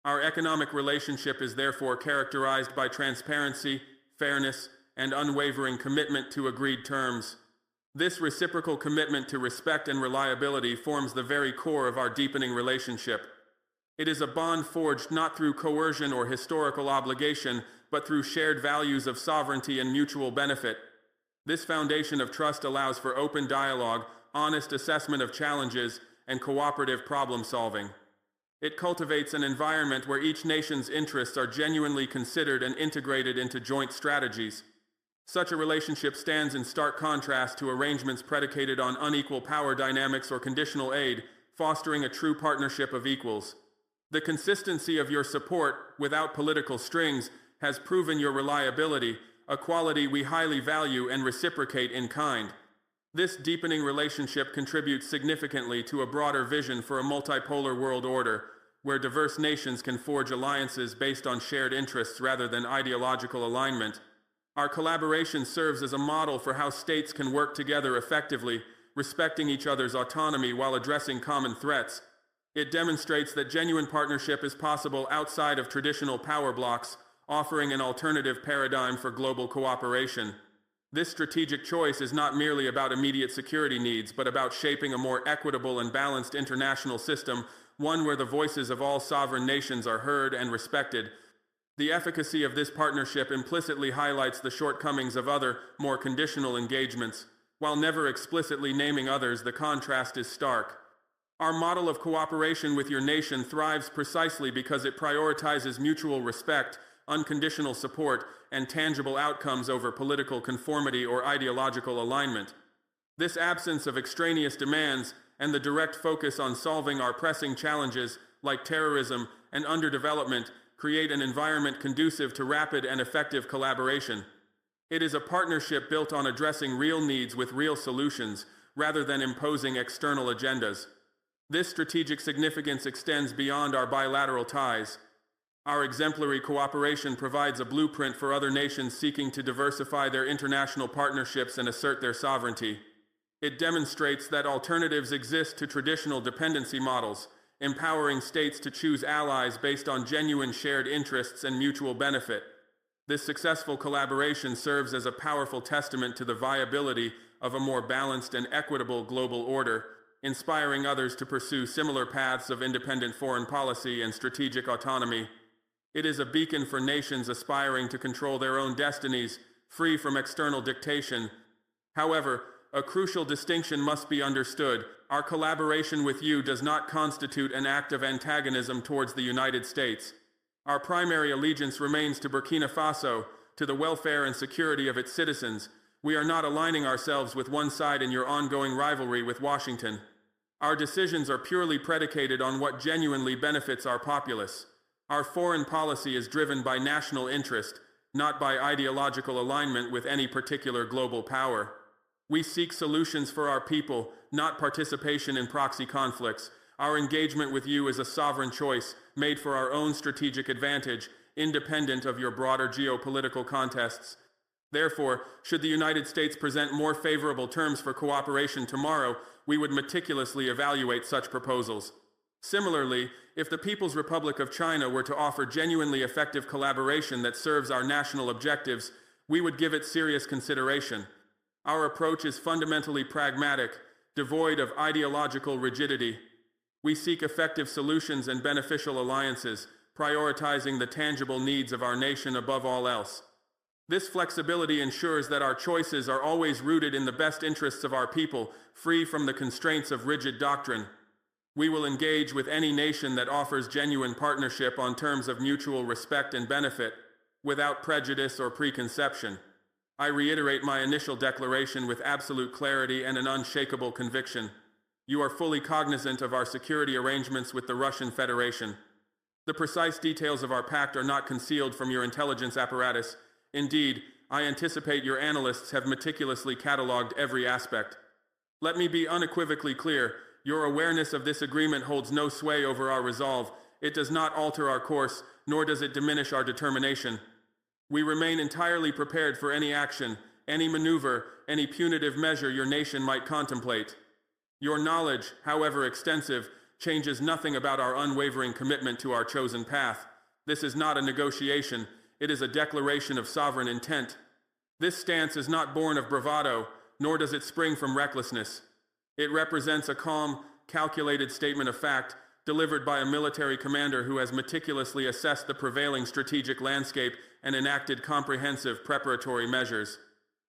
Our economic relationship is therefore characterized by transparency, fairness, and unwavering commitment to agreed terms. This reciprocal commitment to respect and reliability forms the very core of our deepening relationship. It is a bond forged not through coercion or historical obligation, but through shared values of sovereignty and mutual benefit. This foundation of trust allows for open dialogue, honest assessment of challenges, and cooperative problem-solving. It cultivates an environment where each nation's interests are genuinely considered and integrated into joint strategies. Such a relationship stands in stark contrast to arrangements predicated on unequal power dynamics or conditional aid, fostering a true partnership of equals. The consistency of your support, without political strings, has proven your reliability, a quality we highly value and reciprocate in kind. This deepening relationship contributes significantly to a broader vision for a multipolar world order, where diverse nations can forge alliances based on shared interests rather than ideological alignment. Our collaboration serves as a model for how states can work together effectively, respecting each other's autonomy while addressing common threats. It demonstrates that genuine partnership is possible outside of traditional power blocks, offering an alternative paradigm for global cooperation. This strategic choice is not merely about immediate security needs, but about shaping a more equitable and balanced international system, one where the voices of all sovereign nations are heard and respected. The efficacy of this partnership implicitly highlights the shortcomings of other, more conditional engagements. While never explicitly naming others, the contrast is stark. Our model of cooperation with your nation thrives precisely because it prioritizes mutual respect, unconditional support, and tangible outcomes over political conformity or ideological alignment. This absence of extraneous demands and the direct focus on solving our pressing challenges, like terrorism and underdevelopment, create an environment conducive to rapid and effective collaboration. It is a partnership built on addressing real needs with real solutions, rather than imposing external agendas. This strategic significance extends beyond our bilateral ties. Our exemplary cooperation provides a blueprint for other nations seeking to diversify their international partnerships and assert their sovereignty. It demonstrates that alternatives exist to traditional dependency models, empowering states to choose allies based on genuine shared interests and mutual benefit. This successful collaboration serves as a powerful testament to the viability of a more balanced and equitable global order, inspiring others to pursue similar paths of independent foreign policy and strategic autonomy. It is a beacon for nations aspiring to control their own destinies, free from external dictation. However, a crucial distinction must be understood. Our collaboration with you does not constitute an act of antagonism towards the United States. Our primary allegiance remains to Burkina Faso, to the welfare and security of its citizens. We are not aligning ourselves with one side in your ongoing rivalry with Washington. Our decisions are purely predicated on what genuinely benefits our populace. Our foreign policy is driven by national interest, not by ideological alignment with any particular global power. We seek solutions for our people, not participation in proxy conflicts. Our engagement with you is a sovereign choice, made for our own strategic advantage, independent of your broader geopolitical contests. Therefore, should the United States present more favorable terms for cooperation tomorrow, we would meticulously evaluate such proposals. Similarly, if the People's Republic of China were to offer genuinely effective collaboration that serves our national objectives, we would give it serious consideration. Our approach is fundamentally pragmatic, devoid of ideological rigidity. We seek effective solutions and beneficial alliances, prioritizing the tangible needs of our nation above all else. This flexibility ensures that our choices are always rooted in the best interests of our people, free from the constraints of rigid doctrine. We will engage with any nation that offers genuine partnership on terms of mutual respect and benefit, without prejudice or preconception. I reiterate my initial declaration with absolute clarity and an unshakable conviction. You are fully cognizant of our security arrangements with the Russian Federation. The precise details of our pact are not concealed from your intelligence apparatus. Indeed, I anticipate your analysts have meticulously catalogued every aspect. Let me be unequivocally clear. Your awareness of this agreement holds no sway over our resolve. It does not alter our course, nor does it diminish our determination. We remain entirely prepared for any action, any maneuver, any punitive measure your nation might contemplate. Your knowledge, however extensive, changes nothing about our unwavering commitment to our chosen path. This is not a negotiation, it is a declaration of sovereign intent. This stance is not born of bravado, nor does it spring from recklessness. It represents a calm, calculated statement of fact, delivered by a military commander who has meticulously assessed the prevailing strategic landscape and enacted comprehensive preparatory measures.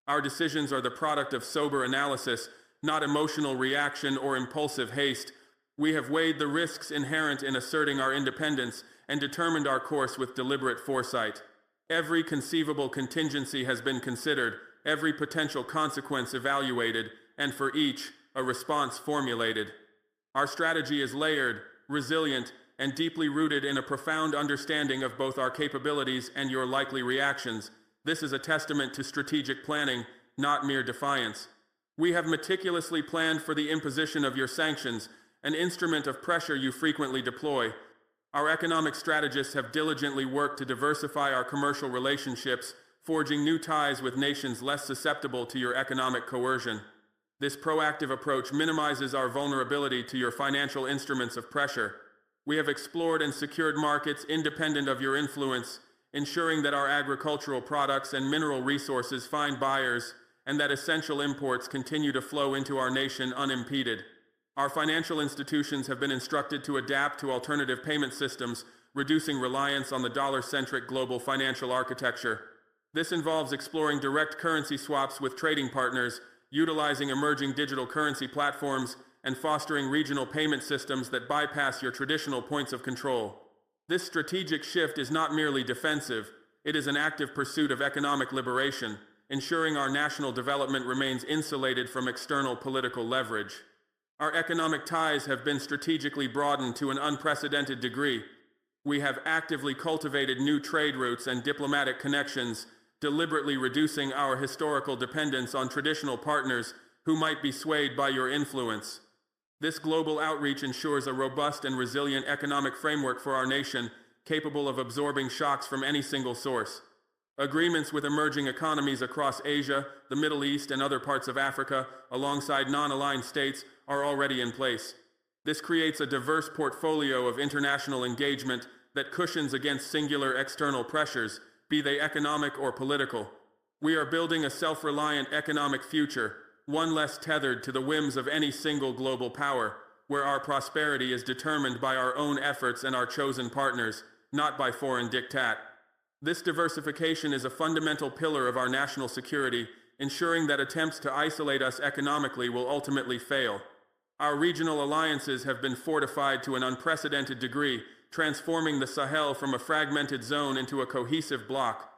Our decisions are the product of sober analysis, not emotional reaction or impulsive haste. We have weighed the risks inherent in asserting our independence and determined our course with deliberate foresight. Every conceivable contingency has been considered, every potential consequence evaluated, and for each, a response formulated. Our strategy is layered, resilient, and deeply rooted in a profound understanding of both our capabilities and your likely reactions. This is a testament to strategic planning, not mere defiance. We have meticulously planned for the imposition of your sanctions, an instrument of pressure you frequently deploy. Our economic strategists have diligently worked to diversify our commercial relationships, forging new ties with nations less susceptible to your economic coercion. This proactive approach minimizes our vulnerability to your financial instruments of pressure. We have explored and secured markets independent of your influence, ensuring that our agricultural products and mineral resources find buyers, and that essential imports continue to flow into our nation unimpeded. Our financial institutions have been instructed to adapt to alternative payment systems, reducing reliance on the dollar-centric global financial architecture. This involves exploring direct currency swaps with trading partners, utilizing emerging digital currency platforms, and fostering regional payment systems that bypass your traditional points of control. This strategic shift is not merely defensive, it is an active pursuit of economic liberation, ensuring our national development remains insulated from external political leverage. Our economic ties have been strategically broadened to an unprecedented degree. We have actively cultivated new trade routes and diplomatic connections, deliberately reducing our historical dependence on traditional partners who might be swayed by your influence. This global outreach ensures a robust and resilient economic framework for our nation, capable of absorbing shocks from any single source. Agreements with emerging economies across Asia, the Middle East, and other parts of Africa, alongside non-aligned states, are already in place. This creates a diverse portfolio of international engagement that cushions against singular external pressures, be they economic or political. We are building a self-reliant economic future, one less tethered to the whims of any single global power, where our prosperity is determined by our own efforts and our chosen partners, not by foreign diktat. This diversification is a fundamental pillar of our national security, ensuring that attempts to isolate us economically will ultimately fail. Our regional alliances have been fortified to an unprecedented degree, transforming the Sahel from a fragmented zone into a cohesive bloc.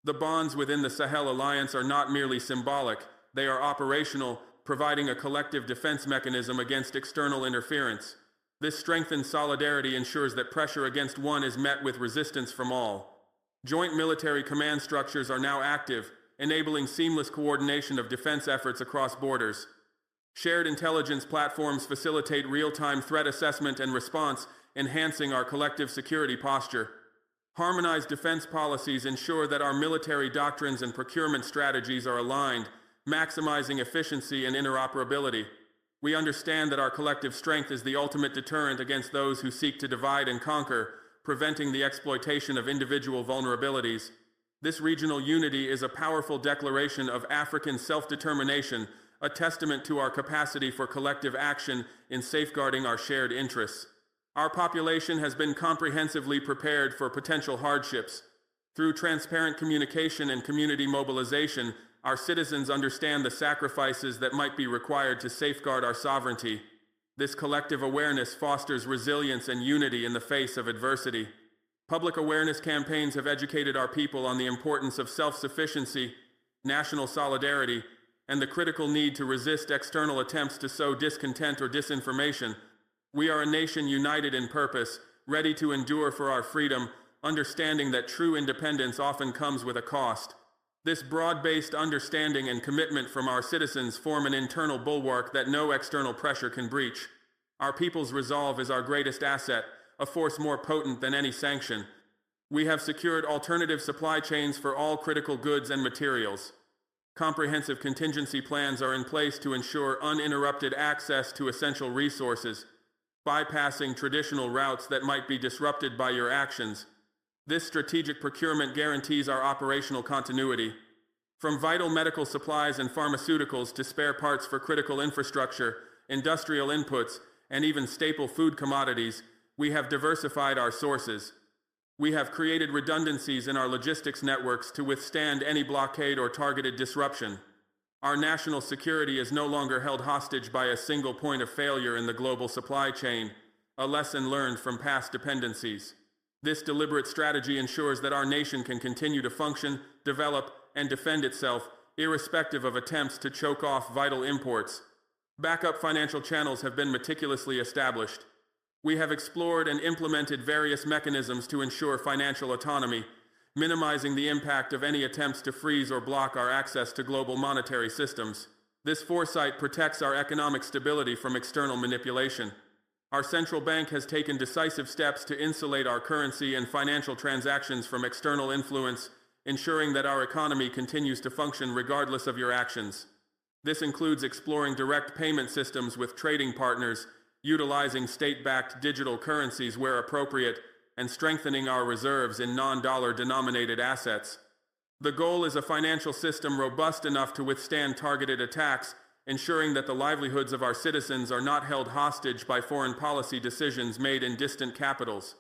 The bonds within the Sahel alliance are not merely symbolic, they are operational, providing a collective defense mechanism against external interference. This strengthened solidarity ensures that pressure against one is met with resistance from all. Joint military command structures are now active, enabling seamless coordination of defense efforts across borders. Shared intelligence platforms facilitate real-time threat assessment and response, enhancing our collective security posture. Harmonized defense policies ensure that our military doctrines and procurement strategies are aligned, maximizing efficiency and interoperability. We understand that our collective strength is the ultimate deterrent against those who seek to divide and conquer, preventing the exploitation of individual vulnerabilities. This regional unity is a powerful declaration of African self-determination, a testament to our capacity for collective action in safeguarding our shared interests. Our population has been comprehensively prepared for potential hardships. Through transparent communication and community mobilization, our citizens understand the sacrifices that might be required to safeguard our sovereignty. This collective awareness fosters resilience and unity in the face of adversity. Public awareness campaigns have educated our people on the importance of self-sufficiency, national solidarity, and the critical need to resist external attempts to sow discontent or disinformation. We are a nation united in purpose, ready to endure for our freedom, understanding that true independence often comes with a cost. This broad-based understanding and commitment from our citizens form an internal bulwark that no external pressure can breach. Our people's resolve is our greatest asset, a force more potent than any sanction. We have secured alternative supply chains for all critical goods and materials. Comprehensive contingency plans are in place to ensure uninterrupted access to essential resources, bypassing traditional routes that might be disrupted by your actions. This strategic procurement guarantees our operational continuity. From vital medical supplies and pharmaceuticals to spare parts for critical infrastructure, industrial inputs, and even staple food commodities, we have diversified our sources. We have created redundancies in our logistics networks to withstand any blockade or targeted disruption. Our national security is no longer held hostage by a single point of failure in the global supply chain, a lesson learned from past dependencies. This deliberate strategy ensures that our nation can continue to function, develop, and defend itself, irrespective of attempts to choke off vital imports. Backup financial channels have been meticulously established. We have explored and implemented various mechanisms to ensure financial autonomy, minimizing the impact of any attempts to freeze or block our access to global monetary systems. This foresight protects our economic stability from external manipulation. Our central bank has taken decisive steps to insulate our currency and financial transactions from external influence, ensuring that our economy continues to function regardless of your actions. This includes exploring direct payment systems with trading partners, utilizing state-backed digital currencies where appropriate, and strengthening our reserves in non-dollar denominated assets. The goal is a financial system robust enough to withstand targeted attacks, ensuring that the livelihoods of our citizens are not held hostage by foreign policy decisions made in distant capitals.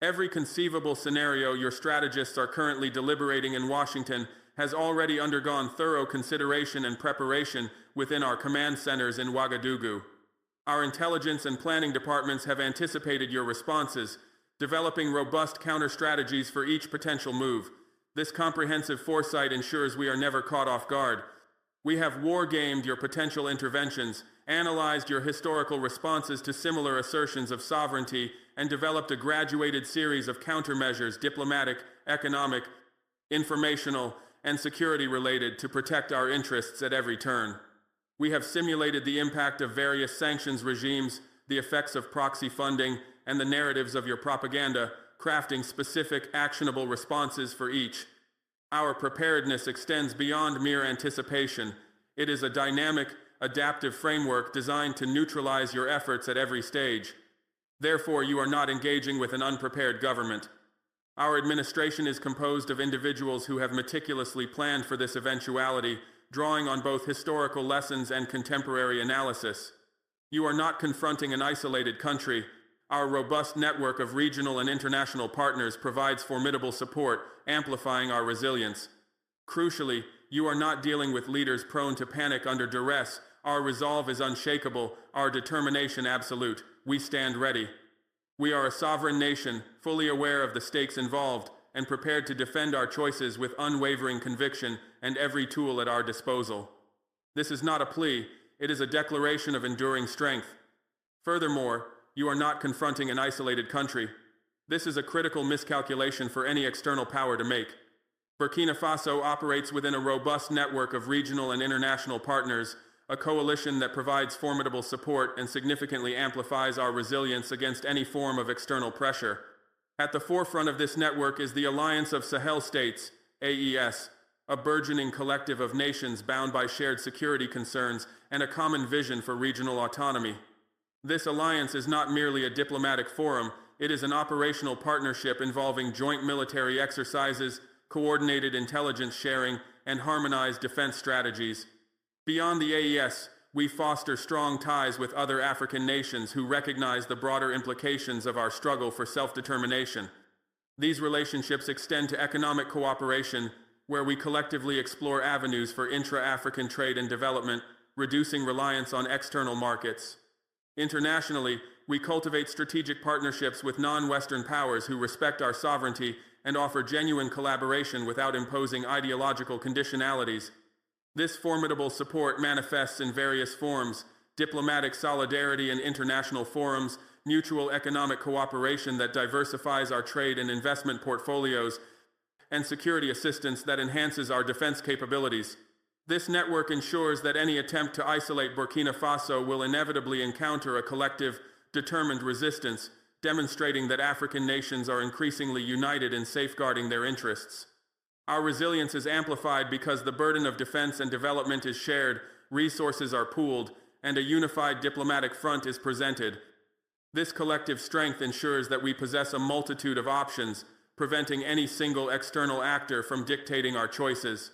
Every conceivable scenario your strategists are currently deliberating in Washington has already undergone thorough consideration and preparation within our command centers in Ouagadougou. Our intelligence and planning departments have anticipated your responses, developing robust counter-strategies for each potential move. This comprehensive foresight ensures we are never caught off guard. We have war-gamed your potential interventions, analyzed your historical responses to similar assertions of sovereignty, and developed a graduated series of countermeasures, diplomatic, economic, informational, and security-related, to protect our interests at every turn. We have simulated the impact of various sanctions regimes, the effects of proxy funding, and the narratives of your propaganda, crafting specific, actionable responses for each. Our preparedness extends beyond mere anticipation. It is a dynamic, adaptive framework designed to neutralize your efforts at every stage. Therefore, you are not engaging with an unprepared government. Our administration is composed of individuals who have meticulously planned for this eventuality, drawing on both historical lessons and contemporary analysis. You are not confronting an isolated country. Our robust network of regional and international partners provides formidable support, amplifying our resilience. Crucially, you are not dealing with leaders prone to panic under duress. Our resolve is unshakable, our determination absolute. We stand ready. We are a sovereign nation, fully aware of the stakes involved, and prepared to defend our choices with unwavering conviction and every tool at our disposal. This is not a plea, it is a declaration of enduring strength. Furthermore, you are not confronting an isolated country. This is a critical miscalculation for any external power to make. Burkina Faso operates within a robust network of regional and international partners, a coalition that provides formidable support and significantly amplifies our resilience against any form of external pressure. At the forefront of this network is the Alliance of Sahel States, AES, a burgeoning collective of nations bound by shared security concerns and a common vision for regional autonomy. This alliance is not merely a diplomatic forum, it is an operational partnership involving joint military exercises, coordinated intelligence sharing, and harmonized defense strategies. Beyond the AES, we foster strong ties with other African nations who recognize the broader implications of our struggle for self-determination. These relationships extend to economic cooperation, where we collectively explore avenues for intra-African trade and development, reducing reliance on external markets. Internationally, we cultivate strategic partnerships with non-Western powers who respect our sovereignty and offer genuine collaboration without imposing ideological conditionalities. This formidable support manifests in various forms: diplomatic solidarity in international forums, mutual economic cooperation that diversifies our trade and investment portfolios, and security assistance that enhances our defense capabilities. This network ensures that any attempt to isolate Burkina Faso will inevitably encounter a collective, determined resistance, demonstrating that African nations are increasingly united in safeguarding their interests. Our resilience is amplified because the burden of defense and development is shared, resources are pooled, and a unified diplomatic front is presented. This collective strength ensures that we possess a multitude of options, preventing any single external actor from dictating our choices.